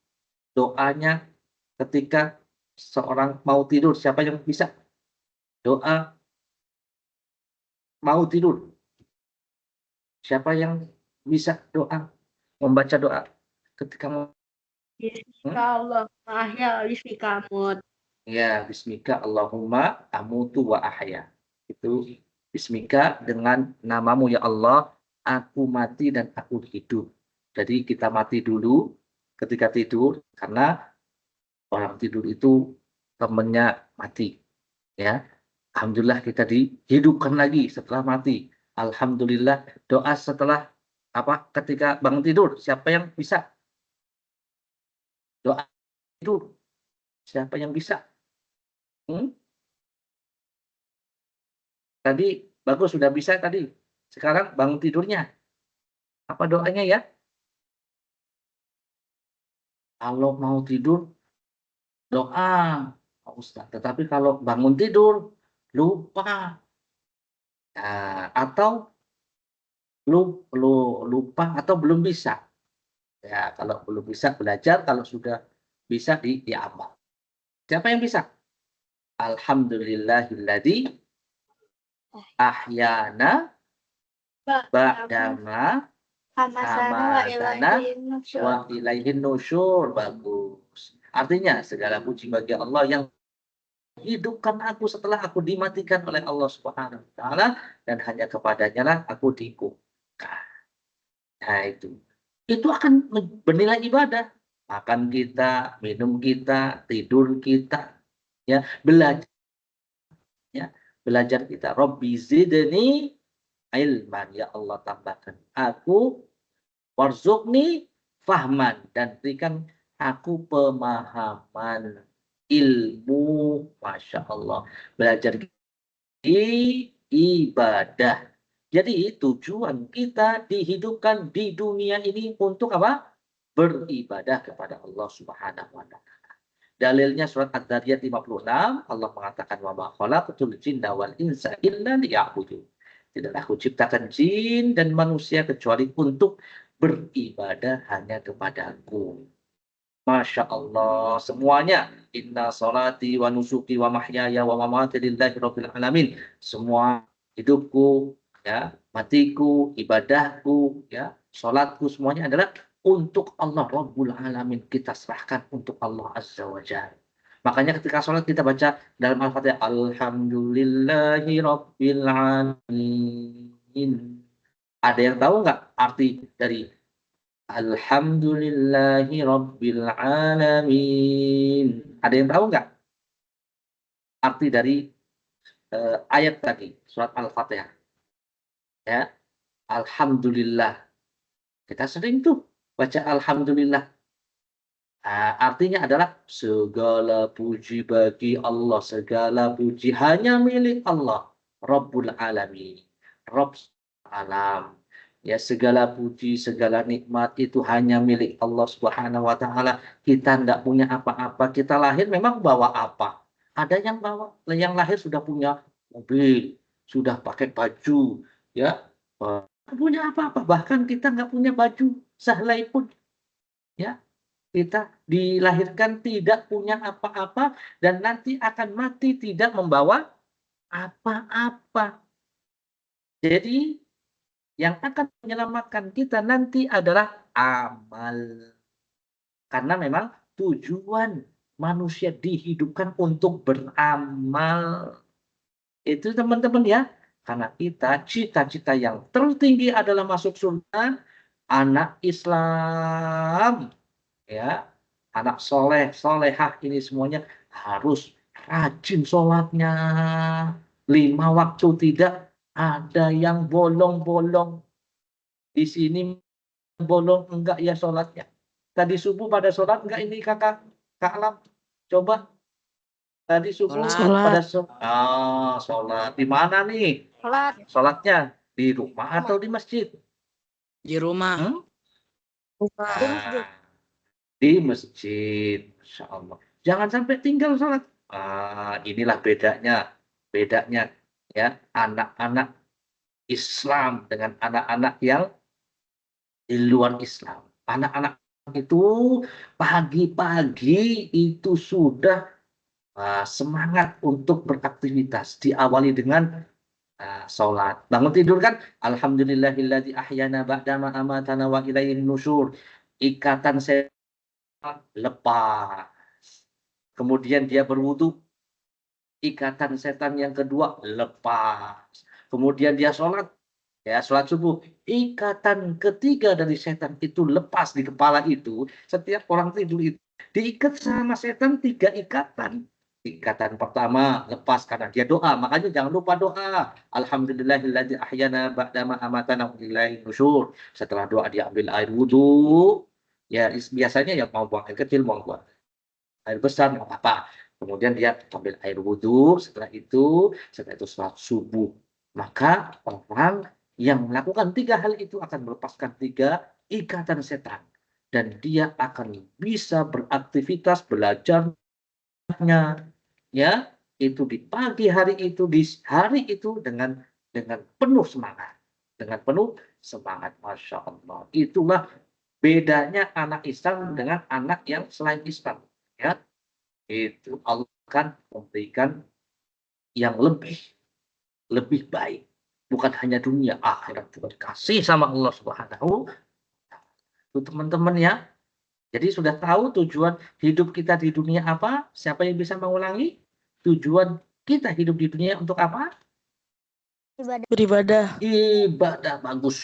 doanya ketika seorang mau tidur? Siapa yang bisa? Doa mau tidur. Siapa yang bisa doa? Membaca doa ketika mau Allah mahya bismika amut. ya, bismika Allahumma amutu wa ahya. Itu bismika, dengan namamu ya Allah, aku mati dan aku hidup. Jadi kita mati dulu ketika tidur, karena orang tidur itu temannya mati. Ya, alhamdulillah kita dihidupkan lagi setelah mati. Alhamdulillah. Doa setelah apa? Ketika bangun tidur, siapa yang bisa? Doa tidur. Siapa yang bisa? Tadi bagus, sudah bisa tadi. Sekarang bangun tidurnya. Apa doanya ya? Kalau mau tidur, doa, Pak Ustaz. Tetapi kalau bangun tidur, lupa. Nah, atau lupa atau belum bisa. Ya, kalau belum bisa belajar, kalau sudah bisa diamal. Siapa yang bisa? Alhamdulillahilladzi ahyana ba'dama amatana wa ilaihin nusyur. Bagus. Artinya segala puji bagi Allah yang hidupkan aku setelah aku dimatikan oleh Allah Subhanahu wa Ta'ala, dan hanya kepadanya lah aku dikukuhkan. Nah, itu akan bernilai ibadah. Makan kita, minum kita, tidur kita, ya, belajar, ya, belajar kita. Rabbi zidni ilman, ya Allah tambahkan aku, warzuqni fahman, dan berikan aku pemahaman, ilmu, Masya Allah. Belajar ibadah. Jadi tujuan kita dihidupkan di dunia ini untuk apa? Beribadah kepada Allah Subhanahu wa taala. Dalilnya surat Ad-Dariyat 56, Allah mengatakan wa ma khalaqtul jinna wal insa illa liya'budun. Tidaklah aku ciptakan jin dan manusia kecuali untuk beribadah hanya kepadaku. Masya Allah, semuanya. Inna salati wa nusuki wa mahyaya wa mamati lillahi rabbil alamin. Semua hidupku, ya, matiku, ibadahku, ya, salatku, semuanya adalah untuk Allah Rabbul Alamin. Kita serahkan untuk Allah Azza wa Jalla. Makanya ketika sholat kita baca dalam Al-Fatihah, Alhamdulillahi Rabbil Alamin. Ada yang tahu nggak arti dari Alhamdulillahi Rabbil Alamin? Ada yang tahu nggak arti dari ayat tadi, surat Al-Fatihah? Ya, Alhamdulillah. Kita sering tuh baca Alhamdulillah. Artinya adalah segala puji bagi Allah, segala puji hanya milik Allah, Rabbul Alamin, Rabb alam. Ya, segala puji, segala nikmat itu hanya milik Allah Subhanahu wa taala. Kita tidak punya apa-apa. Kita lahir memang bawa apa? Ada yang bawa, yang lahir sudah punya mobil, sudah pakai baju, ya, punya apa-apa. Bahkan kita nggak punya baju sehelai pun, ya. Kita dilahirkan tidak punya apa-apa dan nanti akan mati tidak membawa apa-apa. Jadi yang akan menyelamatkan kita nanti adalah amal. Karena memang tujuan manusia dihidupkan untuk beramal. Itu teman-teman ya. Karena kita cita-cita yang tertinggi adalah masuk surga, anak Islam. Ya, anak soleh, solehah ini semuanya harus rajin sholatnya. 5 waktu, tidak ada yang bolong-bolong. Di sini bolong enggak ya sholatnya. Tadi subuh pada sholat enggak ini kakak? Kak Alam? Coba. Tadi subuh Sholat. pada sholat. Sholat. Di mana nih? Sholat. Sholatnya? Di rumah atau di masjid? Di rumah. Di masjid. Masya Allah. Jangan sampai tinggal sholat. Inilah bedanya ya, anak-anak Islam dengan anak-anak yang di luar Islam. Anak-anak itu pagi-pagi itu sudah semangat untuk beraktivitas, diawali dengan sholat. Bangun tidur kan, Alhamdulillahilladzi ahyana ba'dama amatana wa ilaihin nusyur. Ikatan setan lepas. Kemudian dia berwudu, ikatan setan yang kedua lepas. Kemudian dia sholat, ya sholat subuh, ikatan ketiga dari setan itu lepas di kepala itu. Setiap orang tidur itu diikat sama setan 3 ikatan. Ikatan pertama lepas karena dia doa, makanya jangan lupa doa. Alhamdulillahilladzi ahyana ba'dama amatana wa ilaihin nusyur. Setelah doa dia ambil air wudu, ya biasanya ya mau buang air kecil, mau buang air besar, nggak apa-apa. Kemudian dia ambil air wudhu, setelah itu sholat subuh. Maka orang yang melakukan 3 hal itu akan melepaskan 3 ikatan setan. Dan dia akan bisa beraktivitas, belajarnya, ya, itu di pagi hari itu, di hari itu dengan penuh semangat. Dengan penuh semangat, Masya Allah. Itulah bedanya anak Islam dengan anak yang selain Islam. Ya, itu Allah akan memberikan yang lebih baik, bukan hanya dunia, akhirat juga dikasih sama Allah Subhanahu. Itu teman-teman ya. Jadi sudah tahu tujuan hidup kita di dunia apa? Siapa yang bisa mengulangi? Tujuan kita hidup di dunia untuk apa? Beribadah. Ibadah. Bagus.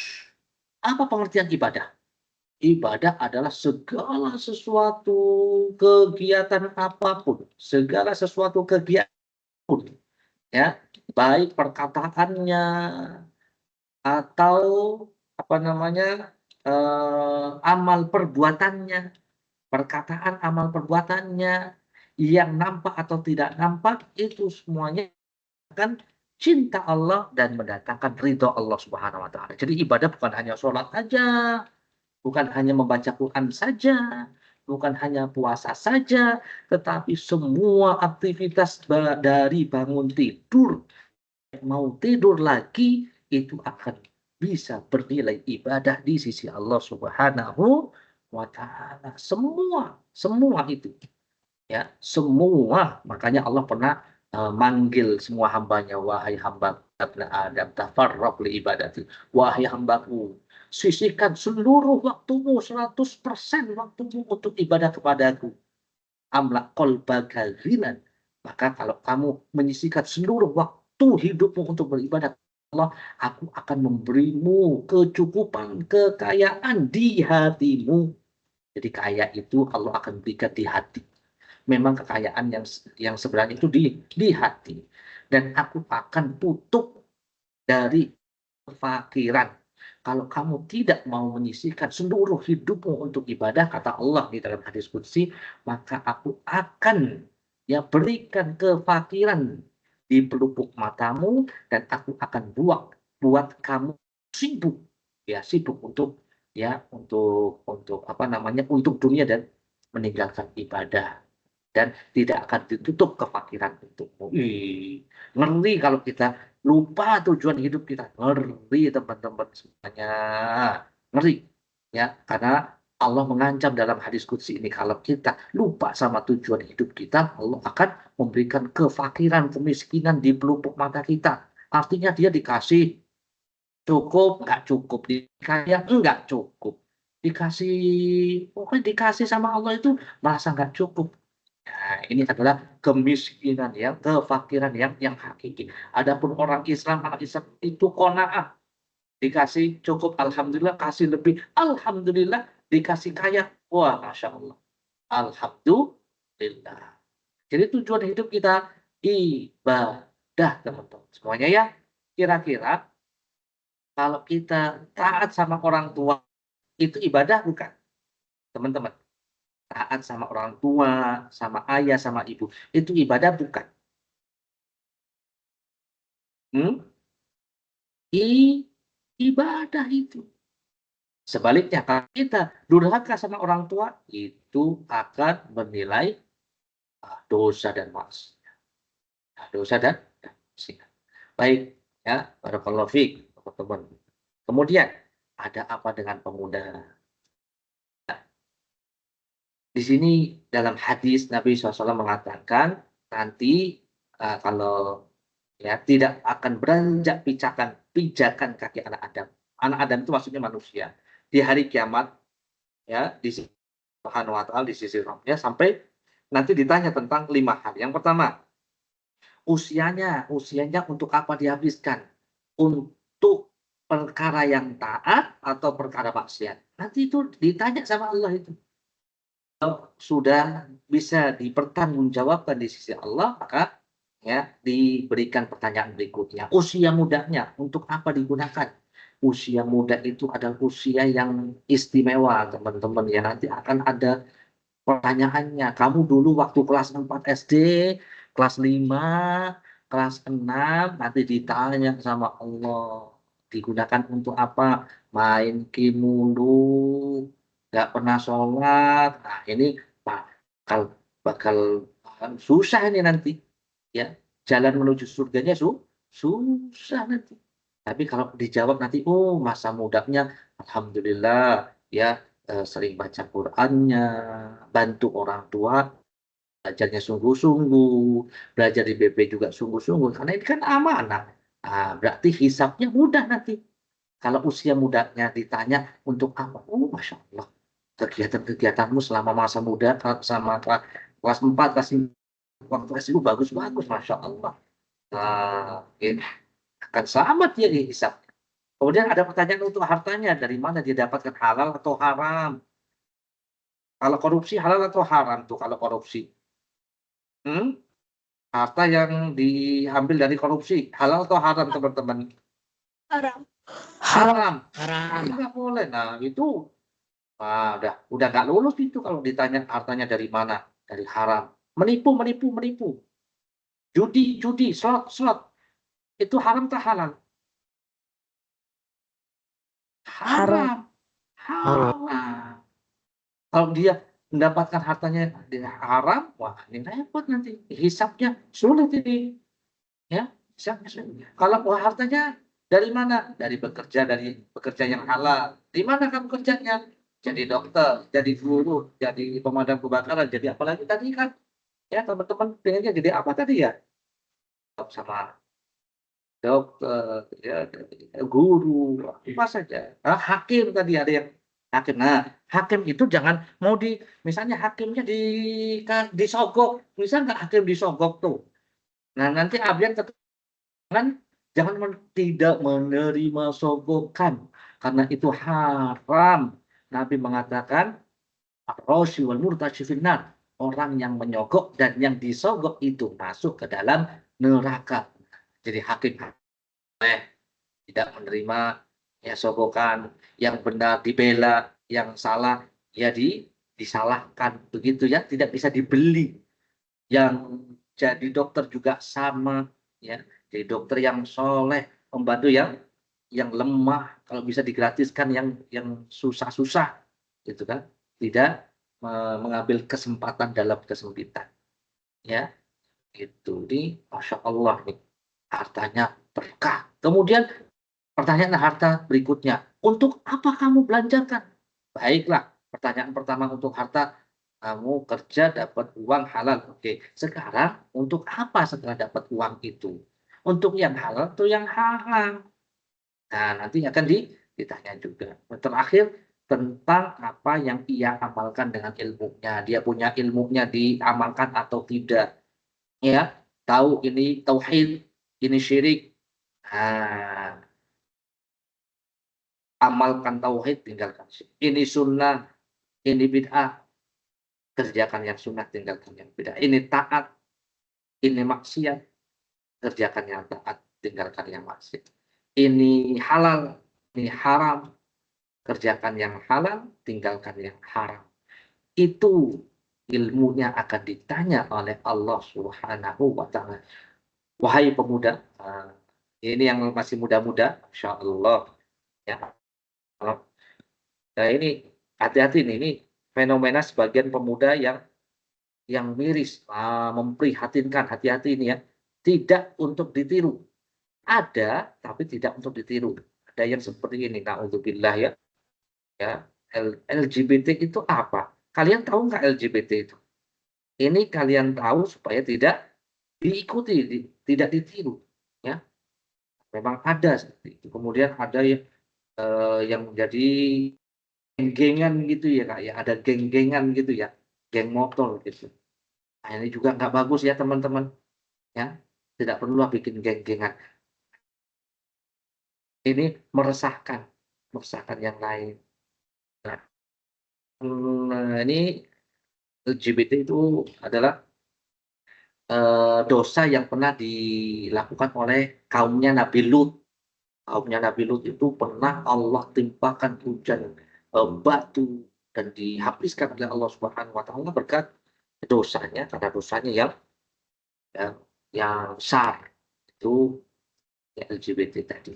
Apa pengertian ibadah? Ibadah adalah segala sesuatu kegiatan apapun, segala sesuatu kegiatan, ya, baik perkataannya atau amal perbuatannya, perkataan amal perbuatannya, yang nampak atau tidak nampak, itu semuanya akan cinta Allah dan mendatangkan ridho Allah Subhanahu wa taala. Jadi ibadah bukan hanya sholat saja, bukan hanya membaca Quran saja, bukan hanya puasa saja, tetapi semua aktivitas dari bangun tidur, mau tidur lagi, itu akan bisa bernilai ibadah di sisi Allah Subhanahu wa taala. Semua itu. Ya, semua. Makanya Allah pernah manggil semua hambanya, wahai hamba Adam, tafarraq li ibadati. Wahai hambaku, sisihkan seluruh waktumu, 100% waktumu untuk ibadah kepadaku. Amla qalbaka ghinan. Maka kalau kamu menyisihkan seluruh waktu hidupmu untuk beribadah Allah, aku akan memberimu kecukupan, kekayaan di hatimu. Jadi kaya itu Allah akan berikan di hati. Memang kekayaan yang sebenarnya itu di hati. Dan aku akan tutup dari kefakiran. Kalau kamu tidak mau menyisihkan seluruh hidupmu untuk ibadah, kata Allah di dalam hadis qudsi, maka aku akan berikan kefakiran di pelupuk matamu, dan aku akan buat kamu sibuk, sibuk untuk untuk dunia dan meninggalkan ibadah, dan tidak akan ditutup kefakiran untukmu. Ngeri kalau kita lupa tujuan hidup kita. Ngeri teman-teman semuanya. Ngeri. Ya, karena Allah mengancam dalam hadis qudsi ini, kalau kita lupa sama tujuan hidup kita, Allah akan memberikan kefakiran, kemiskinan di pelupuk mata kita. Artinya dia dikasih cukup, nggak cukup. Dikaya, nggak cukup. Pokoknya dikasih sama Allah itu merasa nggak cukup. Nah, ini adalah kemiskinan, kefakiran yang hakiki. Adapun orang Islam, anak Islam itu qanaah. Dikasih cukup, alhamdulillah, kasih lebih, alhamdulillah, dikasih kaya, wah, masya Allah, alhamdulillah. Jadi tujuan hidup kita ibadah, teman-teman. Semuanya ya, kira-kira kalau kita taat sama orang tua, itu ibadah bukan, teman-teman? Taat sama orang tua, sama ayah, sama ibu, itu ibadah bukan? Ibadah itu. Sebaliknya, kalau kita durhaka sama orang tua, itu akan bernilai dosa dan maksiat. Dosa dan maksiat. Baik, ya, barakallahu fiik, teman-teman. Kemudian, ada apa dengan pemuda? Di sini dalam hadis Nabi SAW mengatakan, nanti kalau tidak akan beranjak pijakan kaki anak Adam. Anak Adam itu maksudnya manusia. Di hari kiamat, di sisi Subhanahu wa ta'ala, di sisi Rabbnya, sampai nanti ditanya tentang 5 hal. Yang pertama, usianya untuk apa dihabiskan? Untuk perkara yang taat atau perkara maksiat? Nanti itu ditanya sama Allah itu. Kalau sudah bisa dipertanggungjawabkan di sisi Allah, maka diberikan pertanyaan berikutnya. Usia mudanya untuk apa digunakan? Usia muda itu adalah usia yang istimewa, teman-teman. Ya, nanti akan ada pertanyaannya. Kamu dulu waktu kelas 4 SD, kelas 5, kelas 6, nanti ditanya sama Allah. Digunakan untuk apa? Main game mulu, nggak pernah sholat. Nah, ini bakal susah ini nanti. Ya, jalan menuju surganya susah nanti. Tapi kalau dijawab nanti, masa mudanya, alhamdulillah, sering baca Qur'annya, bantu orang tua, belajarnya sungguh-sungguh, belajar di BP juga sungguh-sungguh, karena ini kan amanah. Nah, berarti hisabnya mudah nanti. Kalau usia mudanya ditanya untuk apa? Masya Allah, kegiatan-kegiatanmu selama masa muda, sama kelas 4, kelas 5, waktu SD bagus-bagus, Masya Allah. Nah, ini akan selamat dia dihisab. Kemudian ada pertanyaan untuk hartanya, dari mana dia dapatkan, halal atau haram? Kalau korupsi halal atau haram tuh kalau korupsi? Harta yang diambil dari korupsi halal atau haram, teman-teman? Haram. Haram. Haram. Nggak boleh. Nah, itu udah nggak lulus itu kalau ditanya hartanya dari mana? Dari haram. Menipu. Judi, slot. Itu haram tak halal? Haram. Haram. Kalau dia mendapatkan hartanya dari haram, wah ini repot nanti. Hisapnya sulit ini. Ya, hisapnya sulit. Kalau hartanya dari mana? Dari bekerja yang halal. Di mana kamu kerjanya? Jadi dokter, jadi guru, jadi pemadam kebakaran, jadi apa lagi tadi kan? Ya, teman-teman pengennya jadi apa tadi ya? Sama dokter, ya, guru, apa saja. Hakim tadi ada yang hakim. Nah, hakim itu jangan mau misalnya hakimnya disogok, misalnya nggak hakim disogok tuh. Nah, nanti abian jangan tidak menerima sogokan karena itu haram. Nabi mengatakan ar-rashi wal murtashi finnar. Orang yang menyogok dan yang disogok itu masuk ke dalam neraka. Jadi hakim tidak menerima ya sogokan, yang benar dibela, yang salah ya disalahkan, begitu ya, tidak bisa dibeli. Yang jadi dokter juga sama ya, jadi dokter yang soleh, membantu yang lemah, kalau bisa digratiskan yang susah-susah gitu kan, tidak mengambil kesempatan dalam kesempitan ya. Itu nih, masya Allah nih, hartanya berkah. Kemudian pertanyaan harta berikutnya, untuk apa kamu belanjakan? Baiklah, pertanyaan pertama untuk harta, kamu kerja dapat uang halal. Oke, sekarang untuk apa setelah dapat uang itu? Untuk yang halal atau yang haram? Nah, nanti akan ditanya juga. Terakhir, tentang apa yang ia amalkan dengan ilmunya. Dia punya ilmunya diamalkan atau tidak. Ya, tahu ini tauhid, ini syirik. Nah, amalkan tauhid, tinggalkan syirik. Ini sunnah, ini bid'ah, kerjakan yang sunnah, tinggalkan yang bid'ah. Ini taat, ini maksiat, kerjakan yang taat, tinggalkan yang maksiat. Ini halal, ini haram, kerjakan yang halal, tinggalkan yang haram. Itu ilmunya akan ditanya oleh Allah Subhanahu wa Ta'ala. Wahai pemuda, ini yang masih muda-muda, insya Allah ya. Nah, ini hati-hati nih, ini fenomena sebagian pemuda yang miris, memprihatinkan, hati-hati ini ya. Tidak untuk ditiru. Ada, tapi tidak untuk ditiru. Ada yang seperti ini, na'udzubillah ya. Ya, LGBT itu apa? Kalian tahu nggak LGBT itu? Ini kalian tahu supaya tidak diikuti, tidak ditiru. Ya, memang ada seperti itu. Kemudian ada yang menjadi geng-gengan gitu ya Kak ya, ada geng-gengan gitu ya, geng motor gitu. Nah, ini juga nggak bagus ya teman-teman ya, tidak perlu bikin geng-gengan. Ini meresahkan yang lain. Nah, ini LGBT itu adalah dosa yang pernah dilakukan oleh kaumnya Nabi Lut. Kaumnya Nabi Lut itu pernah Allah timpakan hujan batu dan dihabiskan oleh Allah Subhanahu wa Ta'ala berkat dosanya, karena dosanya yang besar. Itu ya, LGBT tadi.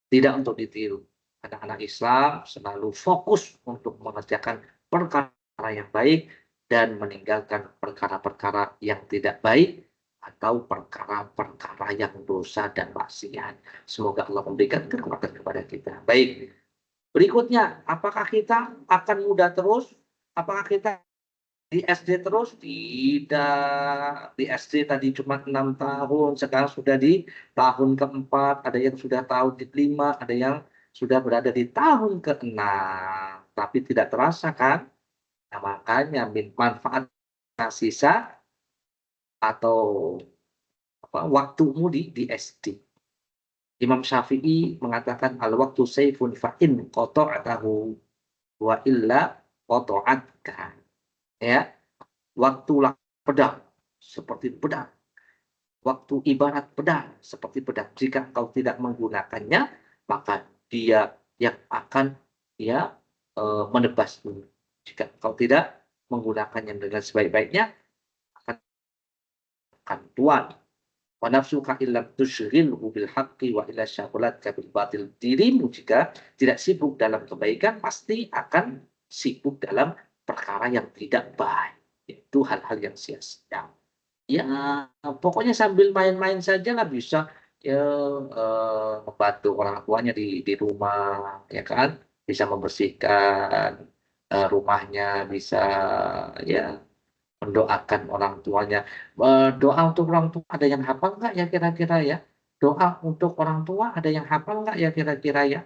Tidak untuk ditiru. Anak-anak Islam selalu fokus untuk mengerjakan perkara yang baik dan meninggalkan perkara-perkara yang tidak baik atau perkara-perkara yang dosa dan maksiat. Semoga Allah memberikan kekuatan kepada kita. Baik. Berikutnya, apakah kita akan muda terus? Apakah kita di SD terus? Tidak. Di SD tadi cuma 6 tahun, sekarang sudah di tahun keempat, ada yang sudah tahun ke-5, ada yang sudah berada di tahun ke-6. Tapi tidak terasa kan? Nah, makanya manfaat sisa atau waktumu di SD. Imam Syafi'i mengatakan al-waktu sayfun fa'in qata'atahu wa illa qata'atka. Ya, waktulah pedang seperti pedang. Waktu ibarat pedang seperti pedang. Jika kau tidak menggunakannya, maka dia yang akan menebas dulu. Jika kau tidak menggunakannya dengan sebaik-baiknya, akan tuan. Wa nafsuka illam tusyghilhu bil haqqi wa ila syaghlatka bil batil. Dirimu jika tidak sibuk dalam kebaikan pasti akan sibuk dalam perkara yang tidak baik. Itu hal-hal yang sia-sia. Ya, pokoknya sambil main-main saja lah bisa membantu orang tuanya di rumah, ya kan? Bisa membersihkan rumahnya, bisa ya mendoakan orang tuanya. Doa untuk orang tua ada yang hafal nggak ya kira-kira ya? Doa untuk orang tua ada yang hafal nggak ya kira-kira ya?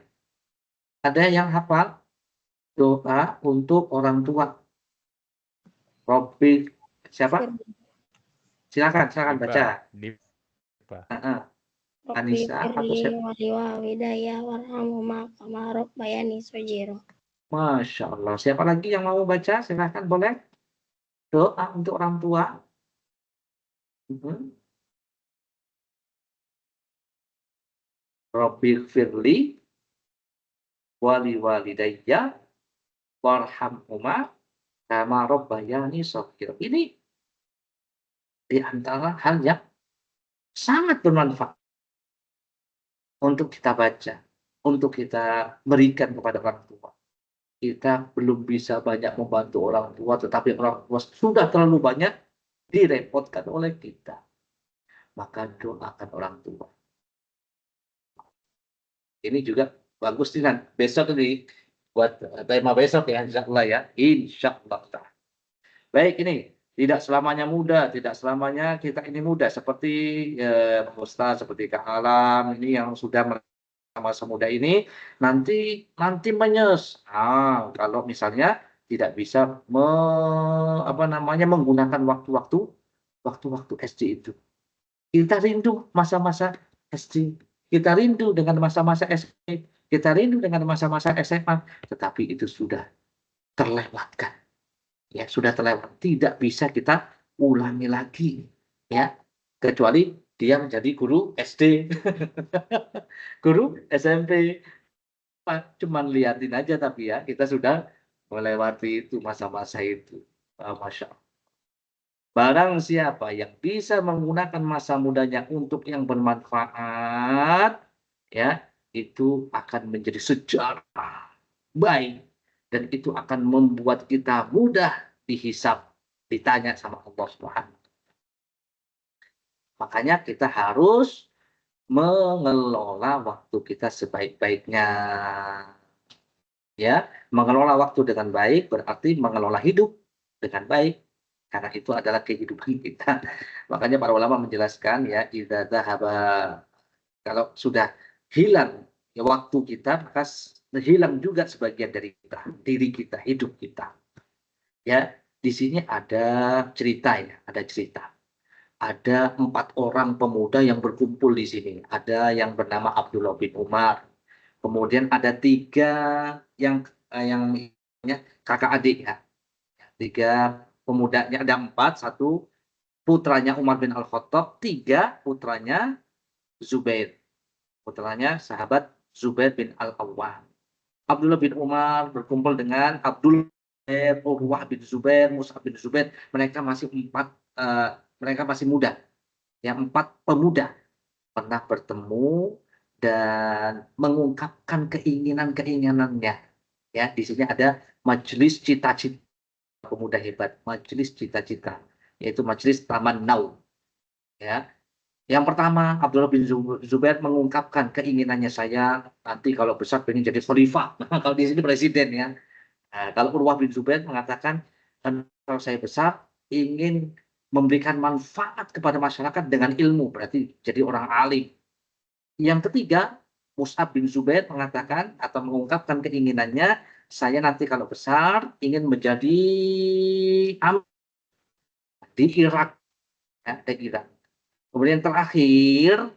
Ada yang hafal doa untuk orang tua? Robby siapa? Silakan baca. Anissa atau siapa? Masya Allah. Siapa lagi yang mau baca? Silakan boleh. Doa untuk orang tua. Rabbi firli wali walidayya warhamhuma kama rabbayani shaghira. Ini di antara hal yang sangat bermanfaat untuk kita baca, untuk kita berikan kepada orang tua. Kita belum bisa banyak membantu orang tua, tetapi orang tua sudah terlalu banyak direpotkan oleh kita. Maka doakan orang tua. Ini juga bagus nih, besok ini buat tema besok ya, insyaallah ya, insyaallah. Baik, ini tidak selamanya mudah, tidak selamanya kita ini mudah seperti Ustaz, seperti Kak Alam ini yang sudah masa muda ini nanti menyes. Kalau misalnya tidak bisa menggunakan waktu-waktu SD itu. Kita rindu masa-masa SD. Kita rindu dengan masa-masa SMP, kita rindu dengan masa-masa SMA, tetapi itu sudah terlewatkan. Ya, sudah terlewat. Tidak bisa kita ulangi lagi. Ya, kecuali dia menjadi guru SD, guru SMP. Cuman liatin aja tapi ya, kita sudah melewati itu masa-masa itu. Masya Allah. Barang siapa yang bisa menggunakan masa mudanya untuk yang bermanfaat, ya, itu akan menjadi sejarah baik dan itu akan membuat kita mudah dihisab, ditanya sama Allah Subhanahu. Makanya kita harus mengelola waktu kita sebaik-baiknya. Ya, mengelola waktu dengan baik berarti mengelola hidup dengan baik. Karena itu adalah kehidupan kita. Makanya para ulama menjelaskan ya, idza dhahaba, kalau sudah hilang ya waktu kita, maka hilang juga sebagian dari kita, diri kita, hidup kita. Ya, di sini ada cerita ya, ada cerita. Ada 4 orang pemuda yang berkumpul di sini. Ada yang bernama Abdullah bin Umar. Kemudian ada 3 yang kakak adik ya. 3 pemudanya, ada 4, 1 putranya Umar bin Al-Khattab, 3 putranya Zubair. Putranya sahabat Zubair bin Al-Awwam. Abdullah bin Umar berkumpul dengan Abdul Urwah bin Zubair, Mus'ab bin Zubair. Mereka masih 4, mereka masih muda. Yang 4 pemuda pernah bertemu dan mengungkapkan keinginannya. Ya, di sini ada majelis cita-cita pemuda hebat, majelis cita-cita, yaitu majelis Taman Nau. Ya, yang pertama Abdullah bin Zubair mengungkapkan keinginannya, saya nanti kalau besar pengen jadi khalifah. Kalau di sini presiden ya. Kalau Urwah bin Zubair mengatakan, kalau saya besar ingin memberikan manfaat kepada masyarakat dengan ilmu, berarti jadi orang alim. Yang ketiga, Mus'ab bin Zubair mengatakan atau mengungkapkan keinginannya, saya nanti kalau besar ingin menjadi di Irak, ya, di Irak. Kemudian terakhir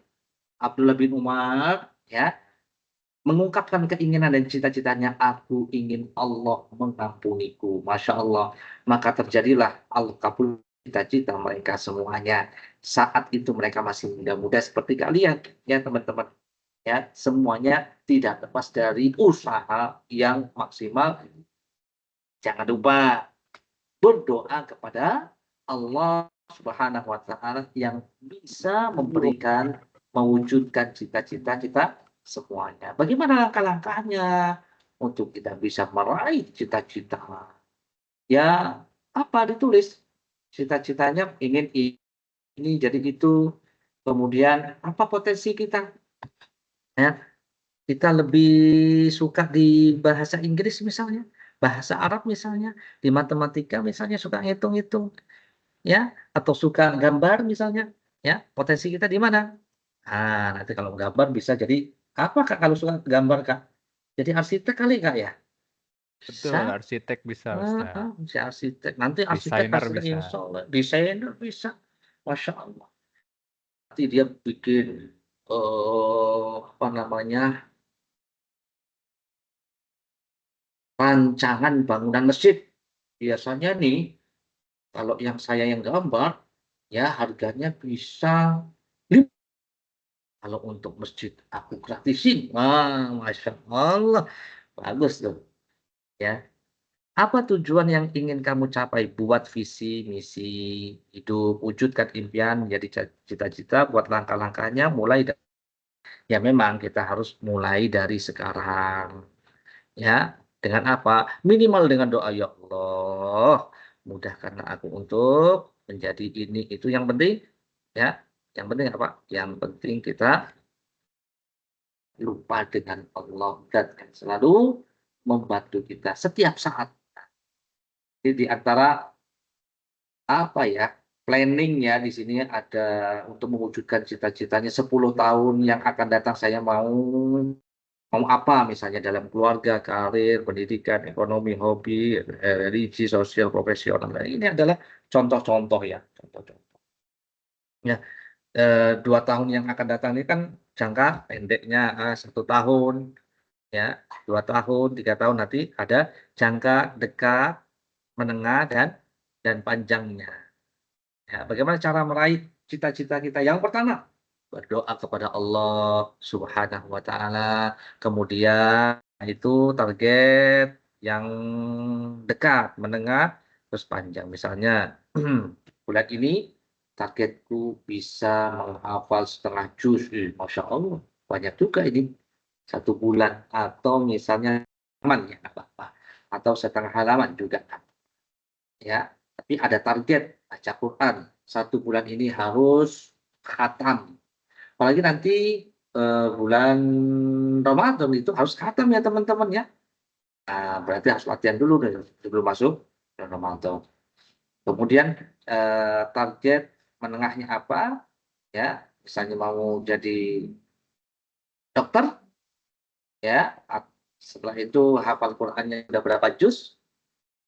Abdullah bin Umar ya mengungkapkan keinginan dan cita-citanya, aku ingin Allah mengampuniku. Masya Allah. Maka terjadilah Allah kabul cita-cita mereka semuanya. Saat itu mereka masih muda-muda seperti kalian ya teman-teman. Ya, semuanya tidak lepas dari usaha yang maksimal. Jangan lupa berdoa kepada Allah Subhanahu wa taala yang bisa memberikan, mewujudkan cita-cita kita semuanya. Bagaimana langkah-langkahnya untuk kita bisa meraih cita-cita? Ya, apa ditulis? Cita-citanya ingin ini jadi itu. Kemudian apa potensi kita? Ya, kita lebih suka di bahasa Inggris misalnya, bahasa Arab misalnya, di matematika misalnya suka ngitung-ngitung, ya, atau suka gambar misalnya, ya, potensi kita di mana? Ah, nanti kalau gambar bisa jadi apa Kak kalau suka gambar Kak? Jadi arsitek kali Kak ya? Betul, Bisa. arsitek bisa, Ustaz. Si arsitek. Nanti arsitek Desainer pasti bisa. insya Allah. Desainer bisa. Masya Allah. Nanti dia bikin apa namanya rancangan bangunan masjid. Biasanya nih, kalau yang saya yang gambar, ya harganya bisa kalau untuk masjid aku gratisin. Wah, Masya Allah. Bagus tuh. Ya. Apa tujuan yang ingin kamu capai? Buat visi, misi hidup, wujudkan impian, menjadi cita-cita, buat langkah-langkahnya, mulai ya memang kita harus mulai dari sekarang. Ya, dengan apa? Minimal dengan doa, ya Allah, mudahkanlah aku untuk menjadi ini, itu yang penting. Ya, yang penting apa? Yang penting kita lupa dengan Allah dan yang selalu membantu kita setiap saat. Jadi di antara apa ya, planning ya di sini ada untuk mewujudkan cita-citanya 10 tahun yang akan datang saya mau apa misalnya dalam keluarga, karir, pendidikan, ekonomi, hobi, religi, sosial, profesional. Nah, ini adalah contoh-contoh ya, contoh-contoh. Ya, 2 tahun yang akan datang ini kan jangka pendeknya 1 tahun, ya, 2 tahun, 3 tahun, nanti ada jangka dekat, menengah, dan panjangnya. Ya, bagaimana cara meraih cita-cita kita? Yang pertama, berdoa kepada Allah Subhanahu wa taala. Kemudian itu target yang dekat, menengah, terus panjang. Misalnya bulan ini targetku bisa menghafal setengah juz. Masya Allah, banyak juga ini 1 bulan. Atau misalnya halaman ya, nggak apa-apa. Atau setengah halaman juga. Ya, tapi ada target baca Quran 1 bulan ini harus khatam. Apalagi nanti bulan Ramadan itu harus khatam ya teman-teman ya. Nah, berarti harus latihan dulu nih sebelum masuk bulan Ramadan. Kemudian target menengahnya apa? Ya, misalnya mau jadi dokter, ya. Setelah itu hafal Qurannya udah berapa juz?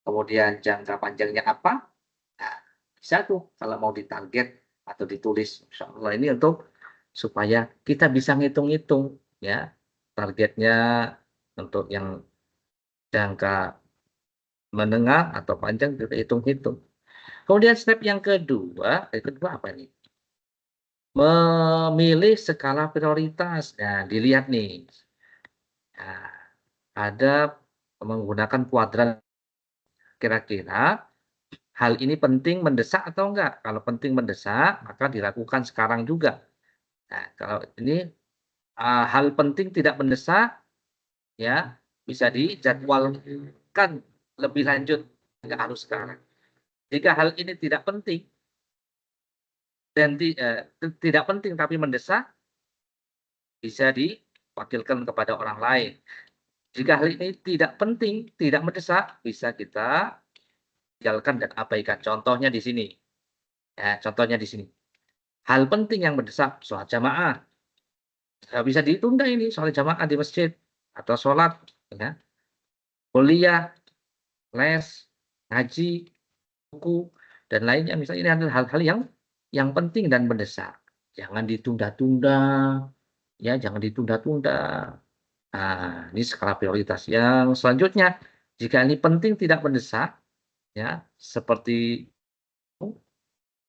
Kemudian jangka panjangnya apa? Nah, bisa tuh kalau mau ditarget atau ditulis, insya Allah ini untuk supaya kita bisa ngitung-ngitung ya targetnya untuk yang jangka menengah atau panjang kita hitung-hitung. Kemudian step yang kedua apa nih? Memilih skala prioritas. Nah, dilihat nih. Nah, ada menggunakan kuadran kira-kira hal ini penting mendesak atau enggak? Kalau penting mendesak, maka dilakukan sekarang juga. Nah, kalau ini hal penting tidak mendesak, ya bisa dijadwalkan lebih lanjut, enggak harus sekarang. Jika hal ini tidak penting dan tidak penting tapi mendesak, bisa diwakilkan kepada orang lain. Jika hal ini tidak penting, tidak mendesak, bisa kita tinggalkan dan abaikan. Contohnya di sini. Ya, contohnya di sini. Hal penting yang mendesak, sholat jamaah. Nggak bisa ditunda ini, sholat jamaah di masjid. Atau sholat, ya. Kuliah, les, ngaji, buku, dan lainnya. Misalnya ini adalah hal-hal yang penting dan mendesak. Jangan ditunda-tunda. Ya, jangan ditunda-tunda. Nah, ini skala prioritas. Yang selanjutnya, jika ini penting tidak mendesak, ya, seperti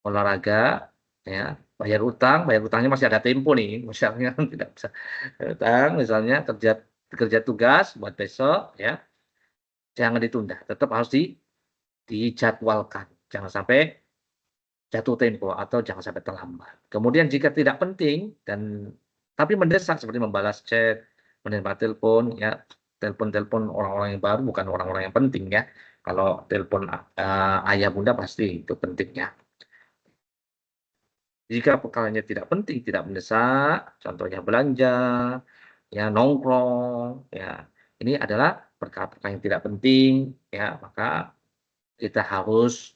olahraga, ya, bayar utangnya masih ada tempo nih, misalnya tidak bisa utang, misalnya kerja tugas buat besok, ya, jangan ditunda, tetap harus dijadwalkan, jangan sampai jatuh tempo atau jangan sampai terlambat. Kemudian jika tidak penting dan tapi mendesak seperti membalas chat, menerima telepon, ya, telepon-telepon orang-orang yang baru bukan orang-orang yang penting ya. Kalau telepon ayah bunda pasti itu pentingnya. Jika perkaranya tidak penting, tidak mendesak, contohnya belanja, ya nongkrong, ya ini adalah perkara-perkara yang tidak penting, ya maka kita harus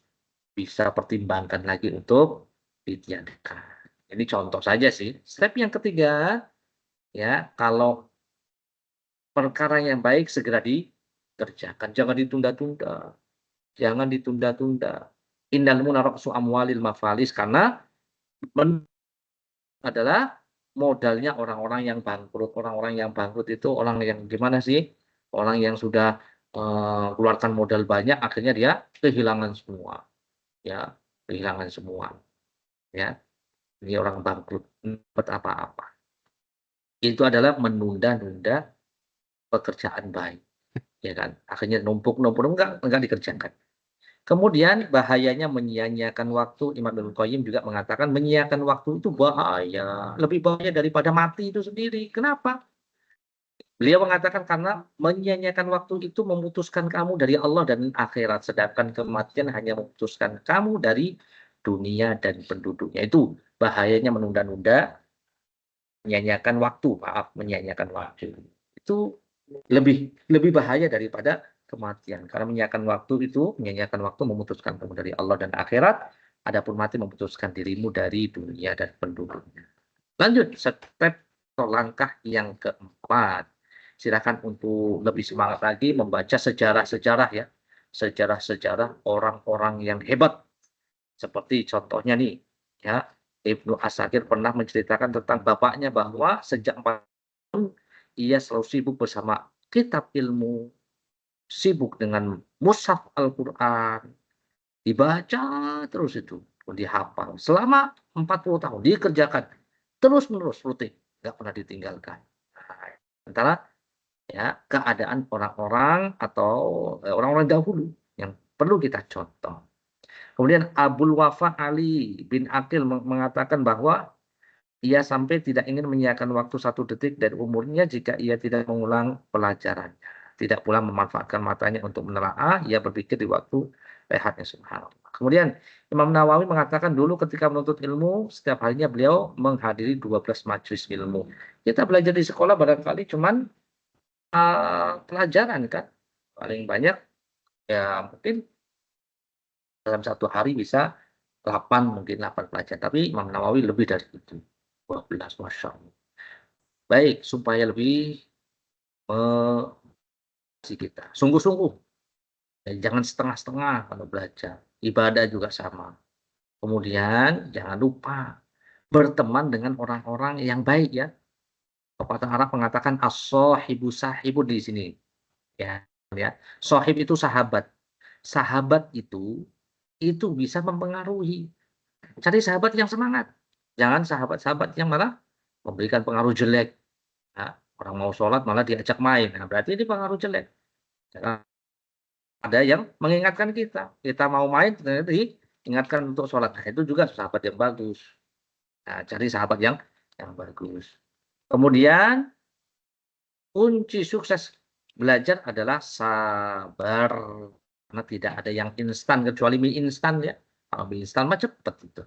bisa pertimbangkan lagi untuk ditiadakan. Ini contoh saja sih. Step yang ketiga, ya kalau perkara yang baik segera dikerjakan, jangan ditunda-tunda, jangan ditunda-tunda. Innal munaraqsu amwalil mafalis karena adalah modalnya orang-orang yang bangkrut. Orang-orang yang bangkrut itu orang yang gimana sih? Orang yang sudah keluarkan modal banyak, akhirnya dia kehilangan semua, ya, kehilangan semua, ya. Ini orang bangkrut, dapat apa-apa. Itu adalah menunda-nunda pekerjaan baik, ya kan? Akhirnya numpuk-numpuk enggak dikerjakan. Kemudian bahayanya menyia-nyiakan waktu, Imam Ibnu Qayyim juga mengatakan menyia-nyiakan waktu itu bahaya, lebih bahaya daripada mati itu sendiri. Kenapa? Beliau mengatakan karena menyia-nyiakan waktu itu memutuskan kamu dari Allah dan akhirat, sedangkan kematian hanya memutuskan kamu dari dunia dan penduduknya. Itu bahayanya menunda-nunda, menyia-nyiakan waktu, menyia-nyiakan waktu. Itu lebih bahaya daripada kematian. Karena menyia-nyiakan waktu itu, menyia-nyiakan waktu memutuskan kamu dari Allah dan akhirat, adapun mati memutuskan dirimu dari dunia dan penduduknya. Lanjut, step atau langkah yang keempat. Silakan untuk lebih semangat lagi membaca sejarah-sejarah ya. Sejarah-sejarah orang-orang yang hebat. Seperti contohnya nih, ya, Ibnu Asakir pernah menceritakan tentang bapaknya bahwa sejak 4 tahun ia selalu sibuk bersama kitab ilmu, sibuk dengan mushaf Al-Qur'an, dibaca terus itu, dihafal selama 40 tahun, dikerjakan terus-menerus rutin, nggak pernah ditinggalkan. Nah, antara ya keadaan orang-orang atau orang-orang dahulu yang perlu kita contoh. Kemudian Abul Wafa Ali bin Aqil mengatakan bahwa ia sampai tidak ingin menyiapkan waktu 1 detik dari umurnya jika ia tidak mengulang pelajarannya. Tidak pula memanfaatkan matanya untuk menelaah, ia berpikir di waktu rehatnya, subhanallah. Kemudian Imam Nawawi mengatakan dulu ketika menuntut ilmu, setiap harinya beliau menghadiri 12 majelis ilmu. Kita belajar di sekolah barangkali cuman pelajaran kan. Paling banyak ya mungkin dalam 1 hari bisa 8, mungkin 8 pelajaran. Tapi Imam Nawawi lebih dari itu. 12, Masya Allah. Baik, supaya lebih kita. Sungguh-sungguh. Jangan setengah-setengah kalau belajar. Ibadah juga sama. Kemudian jangan lupa berteman dengan orang-orang yang baik ya. Pepatah Arab mengatakan as-sahibu sahibu di sini. Ya, ya. Sahib itu sahabat. Sahabat itu bisa mempengaruhi. Cari sahabat yang semangat. Jangan sahabat-sahabat yang malah memberikan pengaruh jelek. Nah, orang mau sholat malah diajak main. Nah, berarti ini pengaruh jelek. Jangan ada yang mengingatkan kita. Kita mau main, ternyata diingatkan untuk sholat. Nah, itu juga sahabat yang bagus. Nah, cari sahabat yang bagus. Kemudian, kunci sukses belajar adalah sabar. Karena tidak ada yang instan, kecuali mie instan ya. Kalau mie instan mah cepet itu.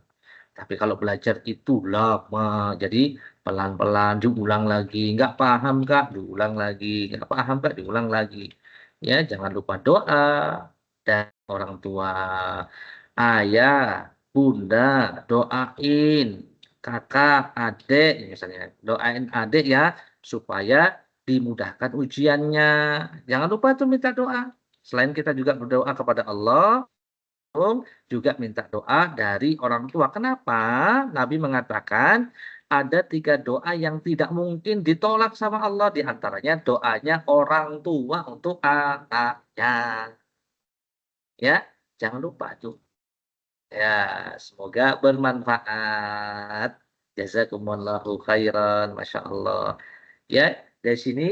Tapi kalau belajar itu lama, jadi pelan-pelan diulang lagi. Nggak paham Kak, diulang lagi. Nggak paham Kak, diulang lagi. Ya, jangan lupa doa dan orang tua. Ayah, bunda, doain kakak, adik, misalnya doain adik ya supaya dimudahkan ujiannya. Jangan lupa tuh minta doa. Selain kita juga berdoa kepada Allah, juga minta doa dari orang tua. Kenapa? Nabi mengatakan ada 3 doa yang tidak mungkin ditolak sama Allah. Di antaranya doanya orang tua untuk anaknya. Ya, jangan lupa tuh. Ya, semoga bermanfaat. Jazakumullahu khairan, Masya Allah. Ya, dari sini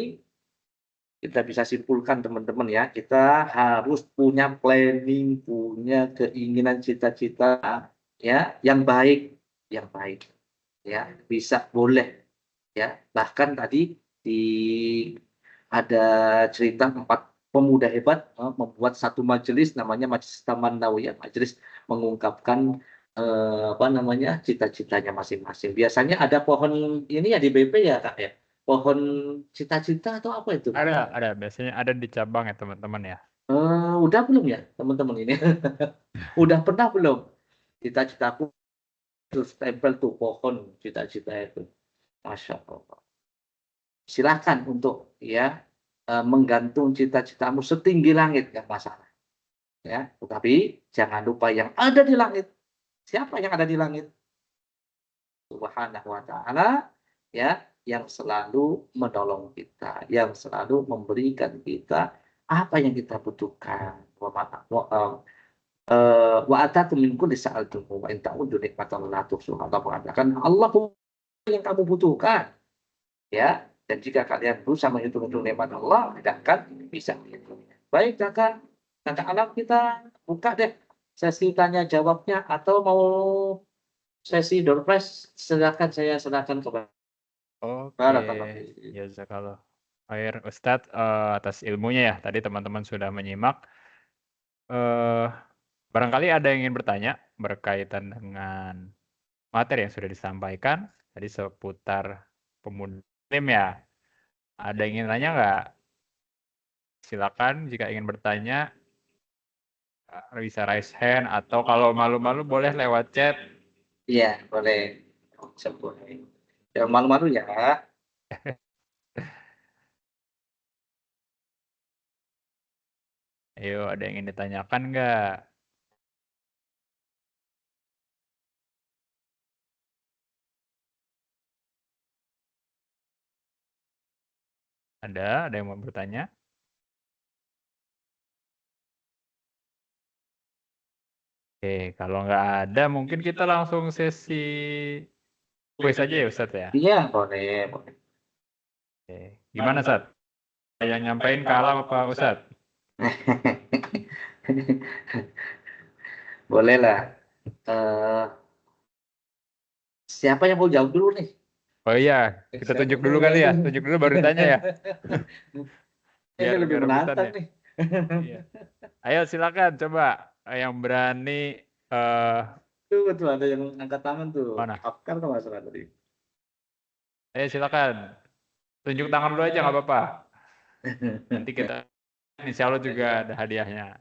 kita bisa simpulkan teman-teman ya, kita harus punya planning, punya keinginan cita-cita ya yang baik ya, bisa boleh ya. Bahkan tadi di ada cerita 4 pemuda hebat membuat satu majelis namanya Majelis Taman Nawiyah, majelis mengungkapkan apa namanya cita-citanya masing-masing. Biasanya ada pohon ini ya di BP ya Kak ya. Pohon cita-cita atau apa itu? Ada. Biasanya ada di cabang ya teman-teman ya. Udah belum ya teman-teman ini? Udah pernah belum? Cita-citaku terus tempel tuh pohon cita-cita itu. Masya Allah. Silakan untuk ya menggantung cita-citamu setinggi langit, nggak masalah. Ya, tetapi jangan lupa yang ada di langit. Siapa yang ada di langit? Subhanahu wa ta'ala ya, yang selalu menolong kita, yang selalu memberikan kita apa yang kita butuhkan. Wa atatu min kulli sa'altumu wa in ta'uddu nikmatallahi tuhsuha. Allah mengatakan Allah yang kamu butuhkan. Ya, dan jika kalian berusaha menghitung-hitung nikmat Allah, tidak akan bisa menghitung. Baik, kakak anak kita buka deh sesi tanya jawabnya, atau mau sesi door prize, silakan kepada Oke, jazakallah khair Ustadz atas ilmunya ya. Tadi teman-teman sudah menyimak. Barangkali ada yang ingin bertanya berkaitan dengan materi yang sudah disampaikan tadi seputar pemuda Muslim ya. Ada yang ingin tanya nggak? Silakan jika ingin bertanya bisa raise hand, atau kalau malu-malu boleh lewat chat. Iya, boleh. Sebut. Jangan malu-malu ya. Ayo, ada yang ingin ditanyakan nggak? Ada yang mau bertanya? Oke, kalau nggak ada mungkin kita langsung sesi kuis aja ya Ustadz ya. Iya, boleh. Oke. Gimana Ustadz? Yang nyampein kalah apa Ustadz? Boleh lah. Siapa yang mau jawab dulu nih? Oh iya, kita tunjuk dulu kali ya. Tunjuk dulu baru ditanya ya. Ini lebih menantang ya. nih. Iya. Ayo silakan coba yang berani. Tuh ada yang angkat tangan tuh. Mana? Afkar kalau nggak salah tadi. Ayo silakan. Tunjuk tangan dulu aja nggak apa-apa. Nanti kita, insya Allah juga ada hadiahnya.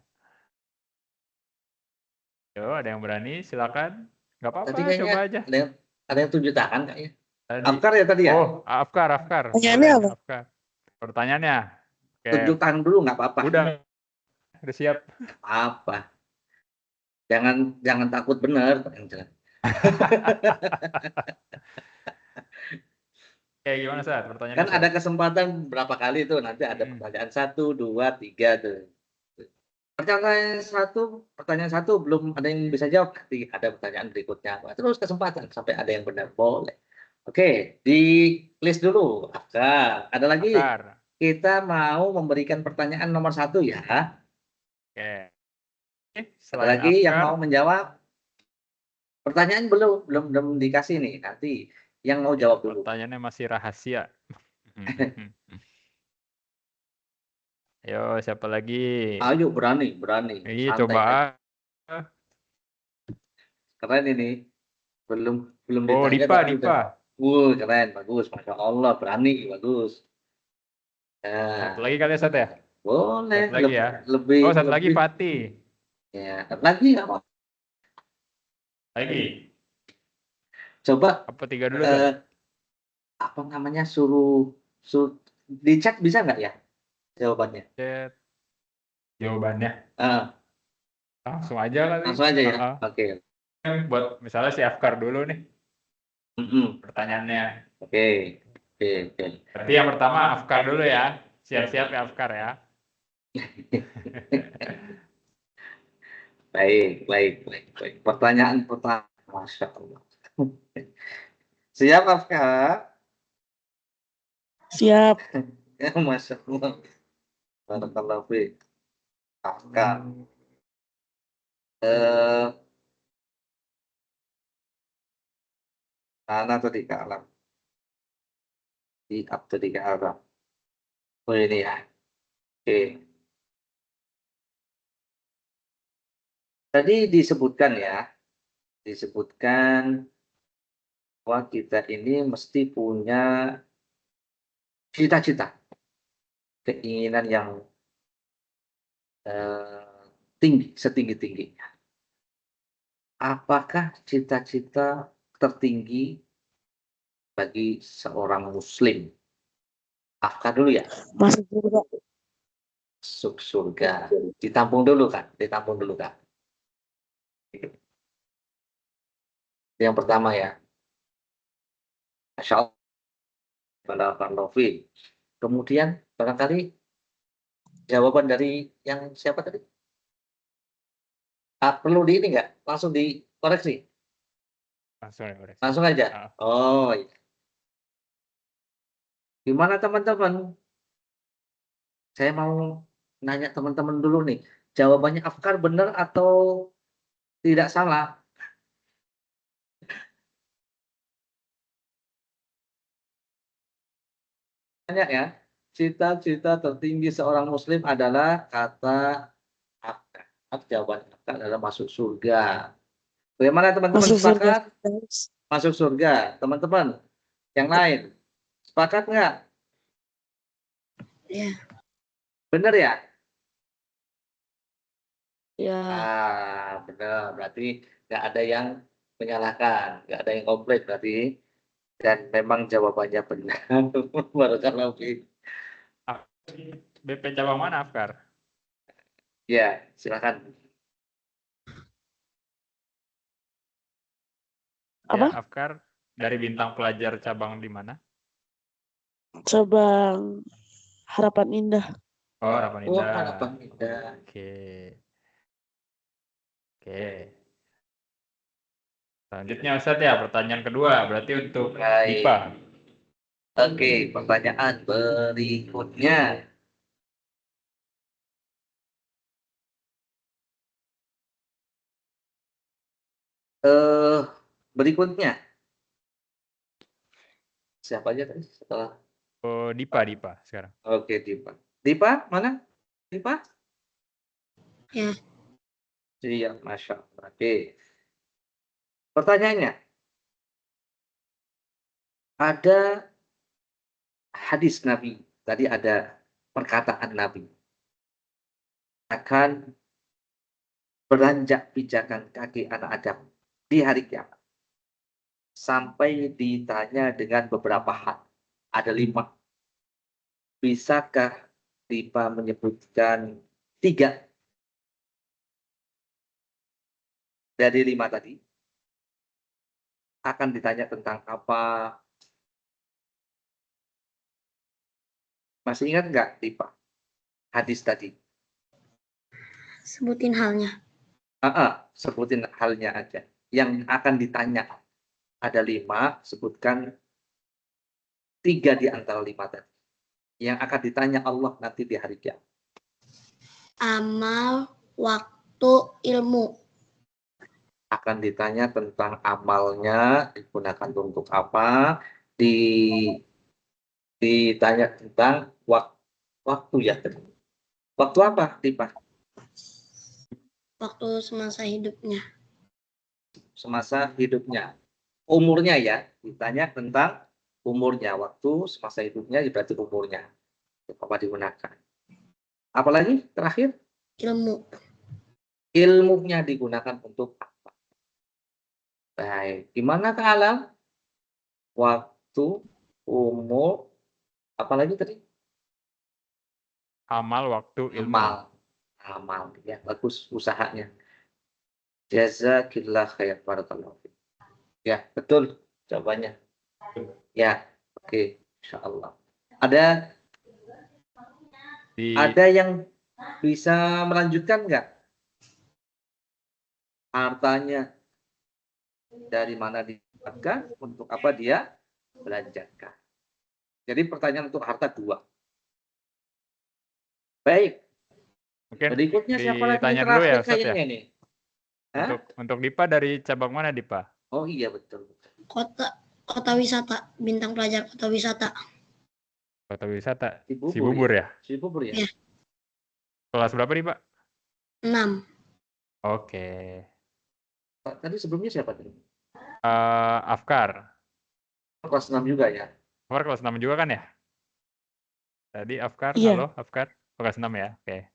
Yo, ada yang berani, silakan. Nggak apa-apa, coba aja. Ada yang tunjuk tangan kak ya? Tadi. Afkar ya tadi ya? Oh, Afkar. Pertanyaannya apa? Afkar. Pertanyaannya. Oke. Tunjuk tangan dulu nggak apa-apa. Udah siap. Apa? Jangan takut bener. Oke, gimana Sat? Pertanyaan Kan ada kesempatan berapa kali tuh, nanti ada pertanyaan 1, 2, 3 tuh. Pertanyaan satu belum ada yang bisa jawab, nanti ada pertanyaan berikutnya. Terus kesempatan sampai ada yang benar, boleh. Oke, di list dulu. Ada lagi? Afkar. Kita mau memberikan pertanyaan nomor 1 ya. Oke. Ada lagi yang mau menjawab? Pertanyaan belum dikasih nih, nanti yang mau jawab dulu. Pertanyaannya masih rahasia. Ayo, siapa lagi? Ayo, berani. Iya, santai coba. Aja. Keren ini. Belum Oh, Dipa. Keren, bagus, Masya Allah, berani, bagus. Nah. Satu lagi kali ya, Sat ya? Boleh. Satu lagi ya. Satu lagi Pati. Ya, lagi nggak apa? Lagi. Coba. Apa 3 dulu? Apa namanya, suruh di chat bisa nggak ya jawabannya? Chat. Jawabannya. Langsung aja kali. Langsung aja ya. Oke. Buat misalnya si Afkar dulu nih. Pertanyaannya. Oke. Berarti yang pertama Afkar dulu ya. Siap-siap ya Afkar ya. Baik. Pertanyaan pertama, Masya Allah. Siap, Afka? Siap. Ya, Masya Allah. Barakallahu fiik. Afka. Mana tadi ke alam? Di up tadi ke alam. Oh ini ya. Oke. Tadi disebutkan bahwa kita ini mesti punya cita-cita, keinginan yang tinggi, setinggi-tingginya. Apakah cita-cita tertinggi bagi seorang muslim? Afka dulu ya, Masuk surga. masuk surga. Ditampung dulu kan? Yang pertama ya. Masya Allah. Barakallahu fiik. Kemudian barangkali jawaban dari yang siapa tadi? Perlu di ini nggak? Langsung dikoreksi? Langsung ya, Boris. Langsung aja? Oh iya. Gimana teman-teman? Saya mau nanya teman-teman dulu nih. Jawabannya Afkar benar atau tidak salah? Tanya ya. Cita-cita tertinggi seorang muslim adalah kata Afkar. Jawaban Afkar adalah masuk surga. Bagaimana teman-teman, Masuk surga. sepakat? Masuk surga. Teman-teman yang lain, sepakat nggak? Iya. Benar ya? Ya. Benar. Berarti nggak ada yang menyalahkan, nggak ada yang komplain berarti. Dan memang jawabannya benar. Barakallahu fiik. BP cabang mana, Afkar? Ya, silakan. Apa? Ya, Afkar, dari bintang pelajar cabang di mana? Cabang Harapan Indah. Oh, Harapan Oh, Indah. Harapan Indah. Oke. Selanjutnya Ustadz ya, pertanyaan kedua berarti untuk Baik. Dipa. Oke, pertanyaan berikutnya. Berikutnya. Siapa aja tadi setelah? Oh, Dipa sekarang. Oke, Dipa. Dipa, mana? Dipa? Ya. Iya, Masya Allah. Oke. Pertanyaannya. Ada hadis Nabi. Tadi ada perkataan Nabi. Akan beranjak pijakan kaki anak Adam di hari kiamat. Sampai ditanya dengan beberapa hal. Ada 5. Bisakah Dipa menyebutkan 3 dari 5 tadi? Akan ditanya tentang apa? Masih ingat nggak, Dipa? Hadis tadi. Sebutin halnya. Sebutin halnya aja. Yang akan ditanya. Ada 5, sebutkan 3 di antara 5 tadi. Yang akan ditanya Allah nanti di hari kiamat. Amal, waktu, ilmu. Akan ditanya tentang amalnya, digunakan untuk apa, ditanya tentang waktu ya. Waktu apa, Dipa? Waktu semasa hidupnya. Semasa hidupnya. Umurnya ya, ditanya tentang umurnya. Waktu semasa hidupnya berarti umurnya. Apa digunakan? Apalagi terakhir? Ilmu. Ilmunya digunakan untuk apa? Baik. Gimana ke alam? Waktu, umur, apalagi tadi? Amal, waktu, ilmu. Amal. Ya, bagus usahanya. Jazakillah khair, barakallahu fiik. Ya, betul jawabannya. Ya, oke, insyaallah. Ada yang bisa melanjutkan nggak? hartanya dari mana didapatkan, untuk apa dia belanjakan. Jadi pertanyaan untuk harta 2. Baik, Mungkin berikutnya siapa lagi ditanya dulu terakhir ya, Ustadz ya. kayaknya nih? Hah? Untuk Dipa dari cabang mana, Dipa? Oh iya betul. Kota wisata, bintang pelajar kota wisata. Kota wisata. Cibubur, Cibubur ya? Cibubur ya. Iya. Kelas berapa nih, Pak? 6. Oke. Tadi sebelumnya siapa tadi? Afkar. Kelas 6 juga ya. Afkar kelas 6 juga kan ya? Tadi Afkar, Iya. halo Afkar. Kelas 6 ya? Oke.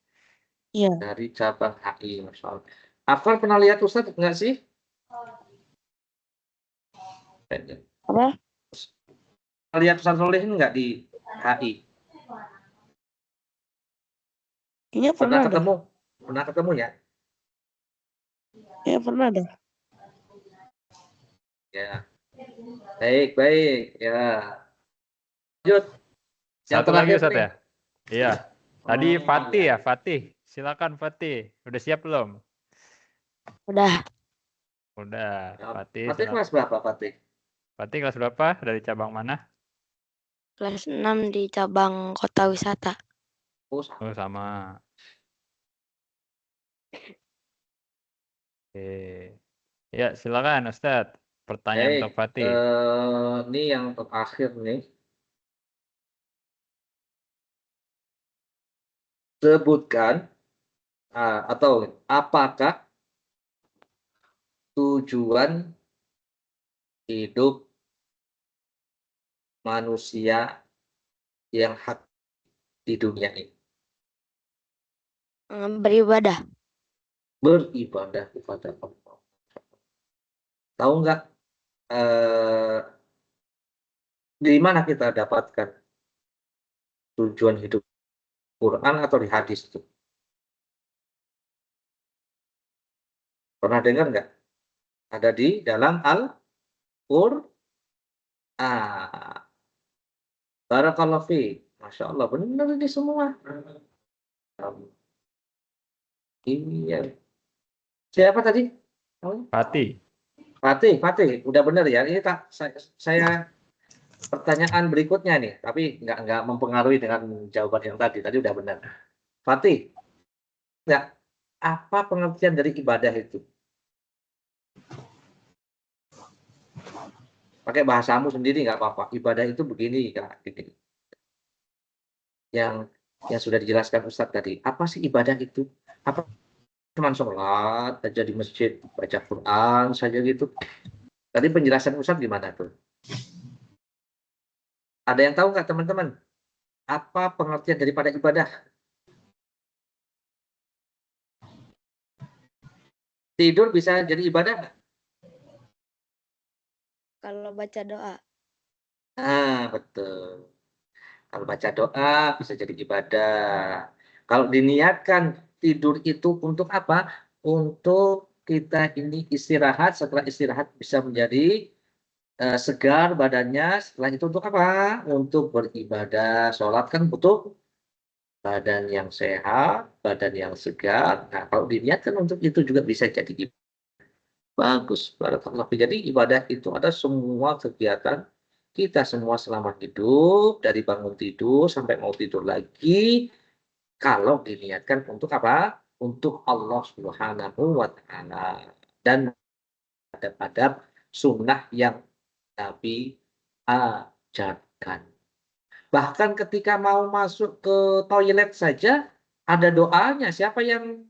Iya. Dari cabang HI, Masya Allah. Afkar pernah lihat Ustadz nggak sih? Apa? Lihat Ustadz Solihin nggak di HI? Kayaknya Pernah pernah dah. ketemu? Pernah ketemu ya? Ya pernah dah. Ya. Baik, baik. Ya. Lanjut. Yang Satu lagi terakhir Ustadz nih. ya? Iya. Tadi Oh, Fatih iya. ya, Fatih. Silakan Fatih. Udah siap belum? Udah. Udah. Ya, Fatih, Fatih silakan. kelas berapa, Fatih? Fatih kelas berapa? Dari cabang mana? Kelas 6 di cabang kota wisata. Oh, sama. Oh, sama. Oke. Ya, silakan Ustadz. Pertanyaan untuk Baik. Fatih. Ini yang terakhir nih. Sebutkan atau apakah tujuan hidup manusia yang hak di dunia ini? Beribadah. Beribadah kepada Allah. Tahu nggak di mana kita dapatkan tujuan hidup Quran atau di hadis itu? Pernah dengar nggak? Ada di dalam Al-Qur'an. Barakallahu fi. Masya Allah, benar ini semua. Iya. Siapa tadi? Fatih. Fatih, udah benar ya. Ini tak saya pertanyaan berikutnya nih, tapi nggak mempengaruhi dengan jawaban yang tadi. Tadi udah benar. Fatih, nggak apa pengertian dari ibadah itu? Pakai bahasamu sendiri nggak apa-apa. Ibadah itu begini, Kak. Gini. Yang sudah dijelaskan Ustadz tadi. Apa sih ibadah itu? Apa cuma sholat aja di masjid, baca Quran saja gitu? Tadi penjelasan Ustadz gimana tuh? Ada yang tahu nggak teman-teman? Apa pengertian daripada ibadah? Tidur bisa jadi ibadah nggak? Kalau baca doa. Betul. Kalau baca doa bisa jadi ibadah. Kalau diniatkan tidur itu untuk apa? Untuk kita ini istirahat, setelah istirahat bisa menjadi segar badannya. Setelah itu untuk apa? Untuk beribadah. Sholat kan butuh badan yang sehat, badan yang segar. Nah, kalau diniatkan untuk itu juga bisa jadi ibadah. Bagus, barakallah. Jadi ibadah itu ada semua kegiatan kita semua selama hidup, dari bangun tidur sampai mau tidur lagi, kalau diniatkan untuk apa? Untuk Allah Subhanahu wa Ta'ala. Dan adab-adab sunnah yang Nabi ajarkan. Bahkan ketika mau masuk ke toilet saja, ada doanya. Siapa yang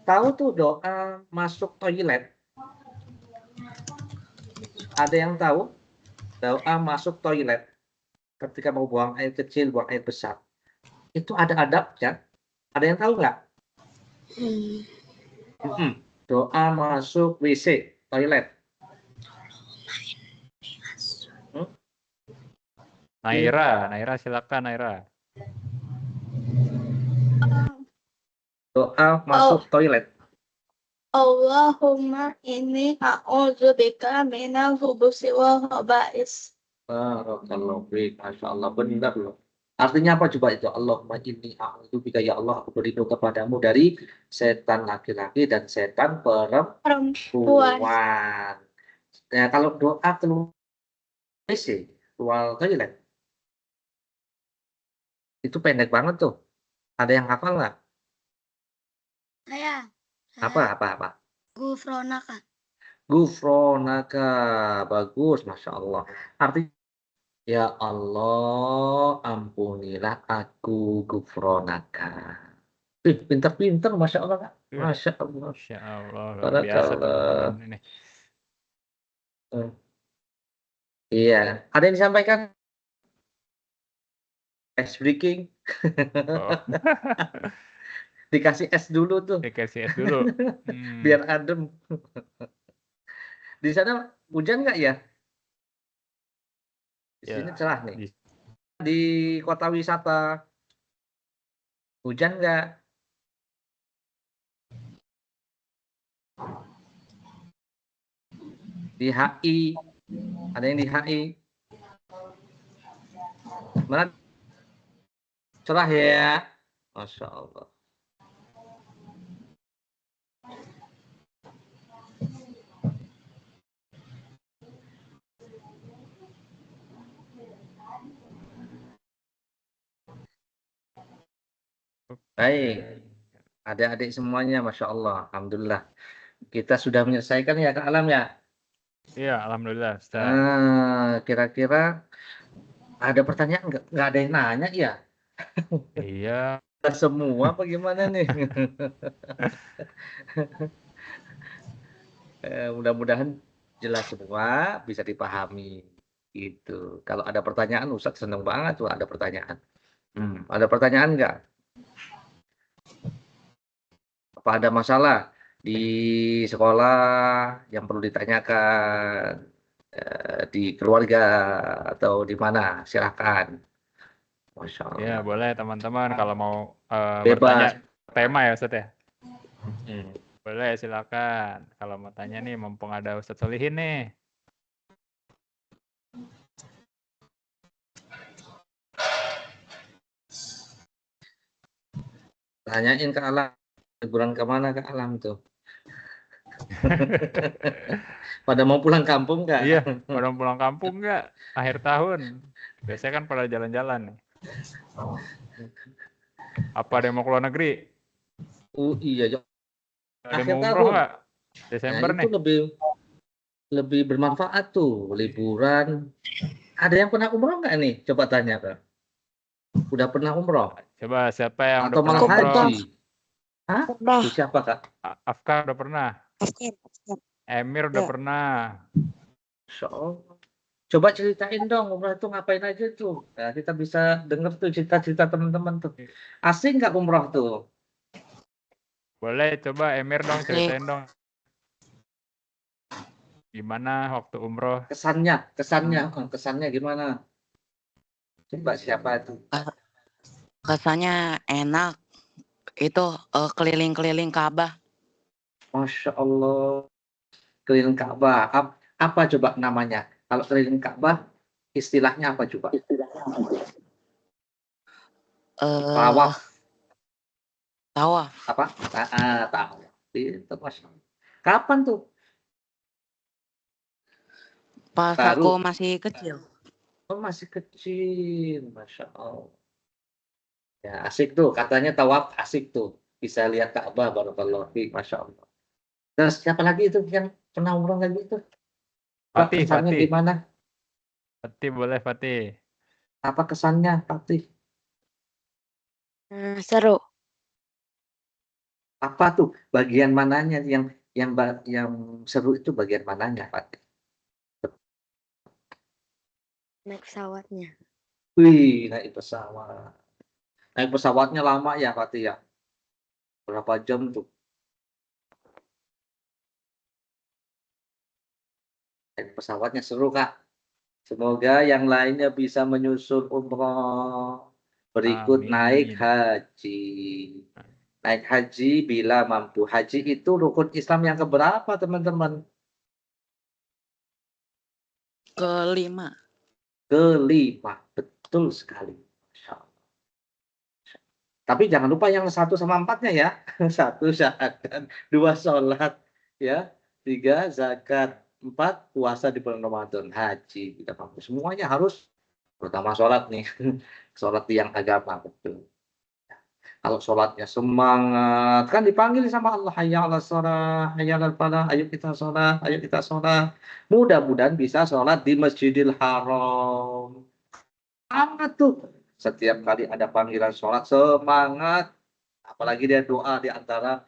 tahu tuh doa masuk toilet? Ada yang tahu? Doa masuk toilet. Ketika mau buang air kecil, buang air besar. Itu ada adabnya. Ada yang tahu nggak? Doa masuk WC, toilet. Naira silakan Naira. Doa masuk toilet. Allahumma inni a'udzubika minal khubuthi wal khaba'is. Barakallahu fiik. Masya Allah, benar loh. Artinya apa coba itu? Allahumma inni a'udzubika ya Allah, aku berlindung kepadamu dari setan laki-laki dan setan Perempuan. perempuan. Ya, kalau doa keluar WC, keluar toilet, itu pendek banget tuh. Ada yang hafal nggak? Saya. Apa? Gufronaka. Gufronaka, bagus, masya Allah. Artinya, ya Allah, ampunilah aku, gufronaka. Pinter-pinter, masya Allah, Kak. Iya. Masya Allah. Masya Allah, luar Barakallah. biasa teman-teman ini. Iya, ada yang disampaikan? Es breaking, Oh. dikasih es dulu tuh, Dikasih es dulu. biar adem. Di sana hujan nggak ya? Di Ya, sini cerah nih. di- Di kota wisata hujan nggak? Di HI, ada yang di HI? Mana? Cerah ya, masya Allah. Baik, adik-adik semuanya, masya Allah, alhamdulillah. Kita sudah menyelesaikan ya Kak Alam ya. Iya, alhamdulillah, Ustaz. Kira-kira ada pertanyaan nggak ada yang nanya ya? Iya, Semua apa gimana nih? Mudah-mudahan jelas semua, bisa dipahami gitu. Kalau ada pertanyaan, Ustadz seneng banget tuh ada pertanyaan. Ada pertanyaan nggak? Apa ada masalah di sekolah yang perlu ditanyakan, di keluarga atau di mana? Silakan. Masya Allah. ya boleh teman-teman kalau mau Bebas. bertanya tema ya Ustaz ya. Boleh silakan. Kalau mau tanya nih, mumpung ada Ustadz Solihin nih. Tanyain ke Alam, liburan kemana ke Alam tuh? Pada mau pulang kampung nggak? Iya, pada mau pulang kampung nggak? Akhir tahun. Biasanya kan pada jalan-jalan nih. Apa ada yang mau keluar negeri? Iya, Ada yang akhir mau umroh tahun. nggak? Desember Nah, nih. itu lebih bermanfaat tuh liburan. Ada yang pernah umroh nggak nih? Coba tanya Kak. Udah pernah umroh? Coba siapa yang Atau udah pernah malah umroh? haji? Hah? Pernah. Itu siapa Kak? Afkar udah pernah. Afkar. Emir udah Ya. pernah. Masya Allah. Coba ceritain dong umroh itu ngapain aja tuh. Nah, kita bisa denger tuh cerita-cerita teman-teman tuh. Asing nggak umroh tuh? Boleh coba Emir dong ceritain dong. Gimana waktu umroh? Kesannya gimana? Coba siapa itu? Kesannya enak. Itu keliling-keliling Ka'bah. Masya Allah. Keliling Ka'bah. Apa coba namanya? Kalau keliling Ka'bah, istilahnya apa coba? Tawaf. Tawaf. Apa? Tawaf. Itu Masya Allah. Kapan tuh? Pas Baru. aku masih kecil. Oh, masih kecil. Masya Allah. Ya, asik tuh. Katanya tawaf asik tuh. Bisa lihat Ka'bah. Barakallahu fiik. Masya Allah. Terus siapa lagi itu yang pernah umroh lagi itu? Fatih, Kesannya Fatih. gimana? Fatih boleh Fatih. Apa kesannya, Fatih? Seru. Apa tuh? Bagian mananya yang seru itu bagian mananya, Fatih? Naik pesawatnya. Wih, naik pesawat. Naik pesawatnya lama ya, Fatih ya? Berapa jam tuh? Naik pesawatnya seru, Kak. Semoga yang lainnya bisa menyusul umroh. Berikut naik Amin. haji. Naik haji bila mampu. Haji itu rukun Islam yang keberapa, teman-teman? Kelima. Kelima. Betul sekali. Masya Allah. Tapi jangan lupa yang 1 sama 4-nya ya. 1 syahadat, 2 sholat, ya, 3 zakat, 4 puasa di bulan Ramadan, haji kita mampu. Semuanya harus, terutama sholat nih, sholat yang agama betul. Kalau sholatnya semangat, kan dipanggil sama Allah, hayya 'alas shalah, hayya 'alal falah, ayo kita sholat, ayo kita sholat. Mudah-mudahan bisa sholat di Masjidil Haram. Semangat tuh. Setiap kali ada panggilan sholat, semangat. Apalagi dia doa di antara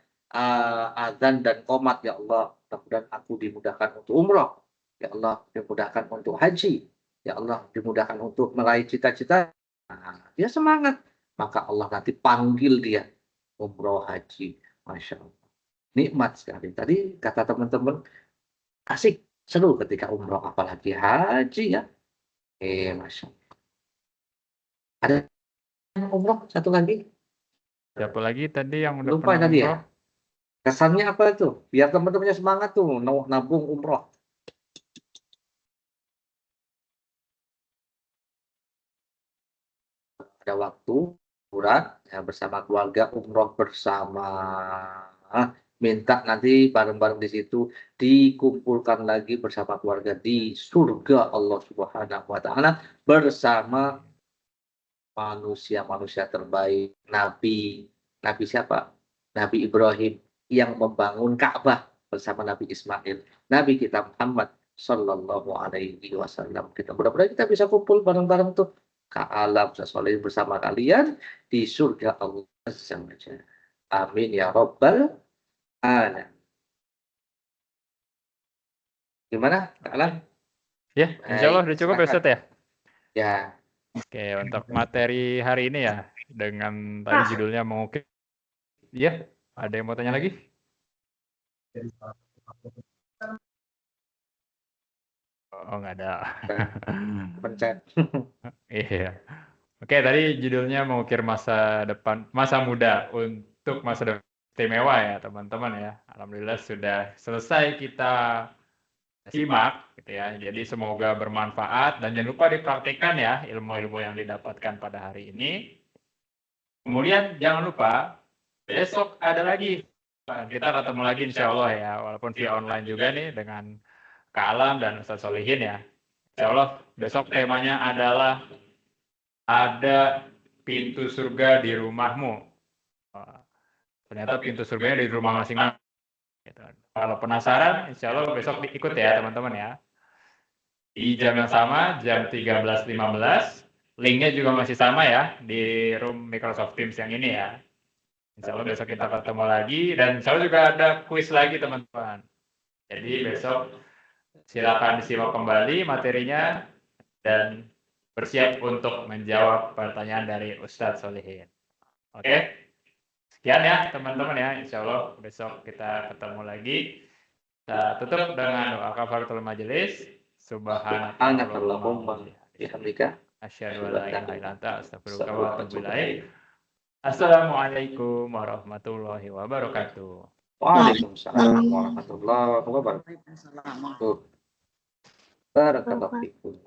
azan dan qomat, ya Allah, mudah-mudahan aku dimudahkan untuk umroh. Ya Allah, dimudahkan untuk haji. Ya Allah, dimudahkan untuk meraih cita-cita. Nah, dia semangat. Maka Allah nanti panggil dia umroh haji. Masya Allah. Nikmat sekali. Tadi kata teman-teman, asik, seru ketika umroh, apalagi haji ya. Masya Allah. Ada yang umroh satu lagi? Siapa lagi tadi yang udah Lupa pernah tadi umroh? ya. Kesannya apa tuh? Biar teman-temannya semangat tuh nabung umroh. Ada waktu liburan ya, bersama keluarga umroh bersama, minta nanti bareng-bareng di situ dikumpulkan lagi bersama keluarga di surga Allah Subhanahu wa taala bersama manusia-manusia terbaik, nabi siapa? Nabi Ibrahim yang membangun Ka'bah bersama Nabi Ismail, Nabi kita Muhammad Sallallahu Alaihi Wasallam. Kita mudah-mudahan kita bisa kumpul bareng-bareng tuh ke alam soleh bersama kalian di surga Allah Azza wa Jalla. Amin ya Rabbal Alamin. Gimana, Kak Alan? Ya, insya Allah udah cukup ya, silakan. Ustadz ya? Ya, Oke, untuk materi hari ini ya, dengan tadi judulnya mengukir. Ya, ada yang mau tanya lagi? Oh, nggak ada. pencet. Iya. Oke, tadi judulnya mengukir masa depan, masa muda untuk masa depan istimewa ya, teman-teman ya. Alhamdulillah sudah selesai kita simak gitu ya. Jadi semoga bermanfaat dan jangan lupa dipraktikkan ya ilmu-ilmu yang didapatkan pada hari ini. Kemudian jangan lupa besok ada lagi. Kita ketemu lagi insya Allah ya, walaupun via online juga nih dengan Kak Alam dan Ustadz Solihin ya. Insya Allah besok temanya adalah ada pintu surga di rumahmu. Ternyata pintu surganya di rumah masing-masing. Gitu. Kalau penasaran, insya Allah besok ikut ya teman-teman ya. Di jam yang sama, jam 13.15. Linknya juga masih sama ya, di room Microsoft Teams yang ini ya. Insya Allah besok kita ketemu lagi, dan insya Allah juga ada kuis lagi teman-teman. Jadi besok silakan disimak kembali materinya, dan bersiap untuk menjawab pertanyaan dari Ustadz Solihin. Oke? Sekian ya teman-teman ya, insya Allah besok kita ketemu lagi. Kita tutup dengan doa kafaratul majelis. Subhanakallahumma bihamdika asyhadu an la ilaha illa anta astaghfiruka wa atubu ilaik. Assalamualaikum warahmatullahi wabarakatuh. Waalaikumsalam warahmatullahi wabarakatuh. Barakallahu fikum.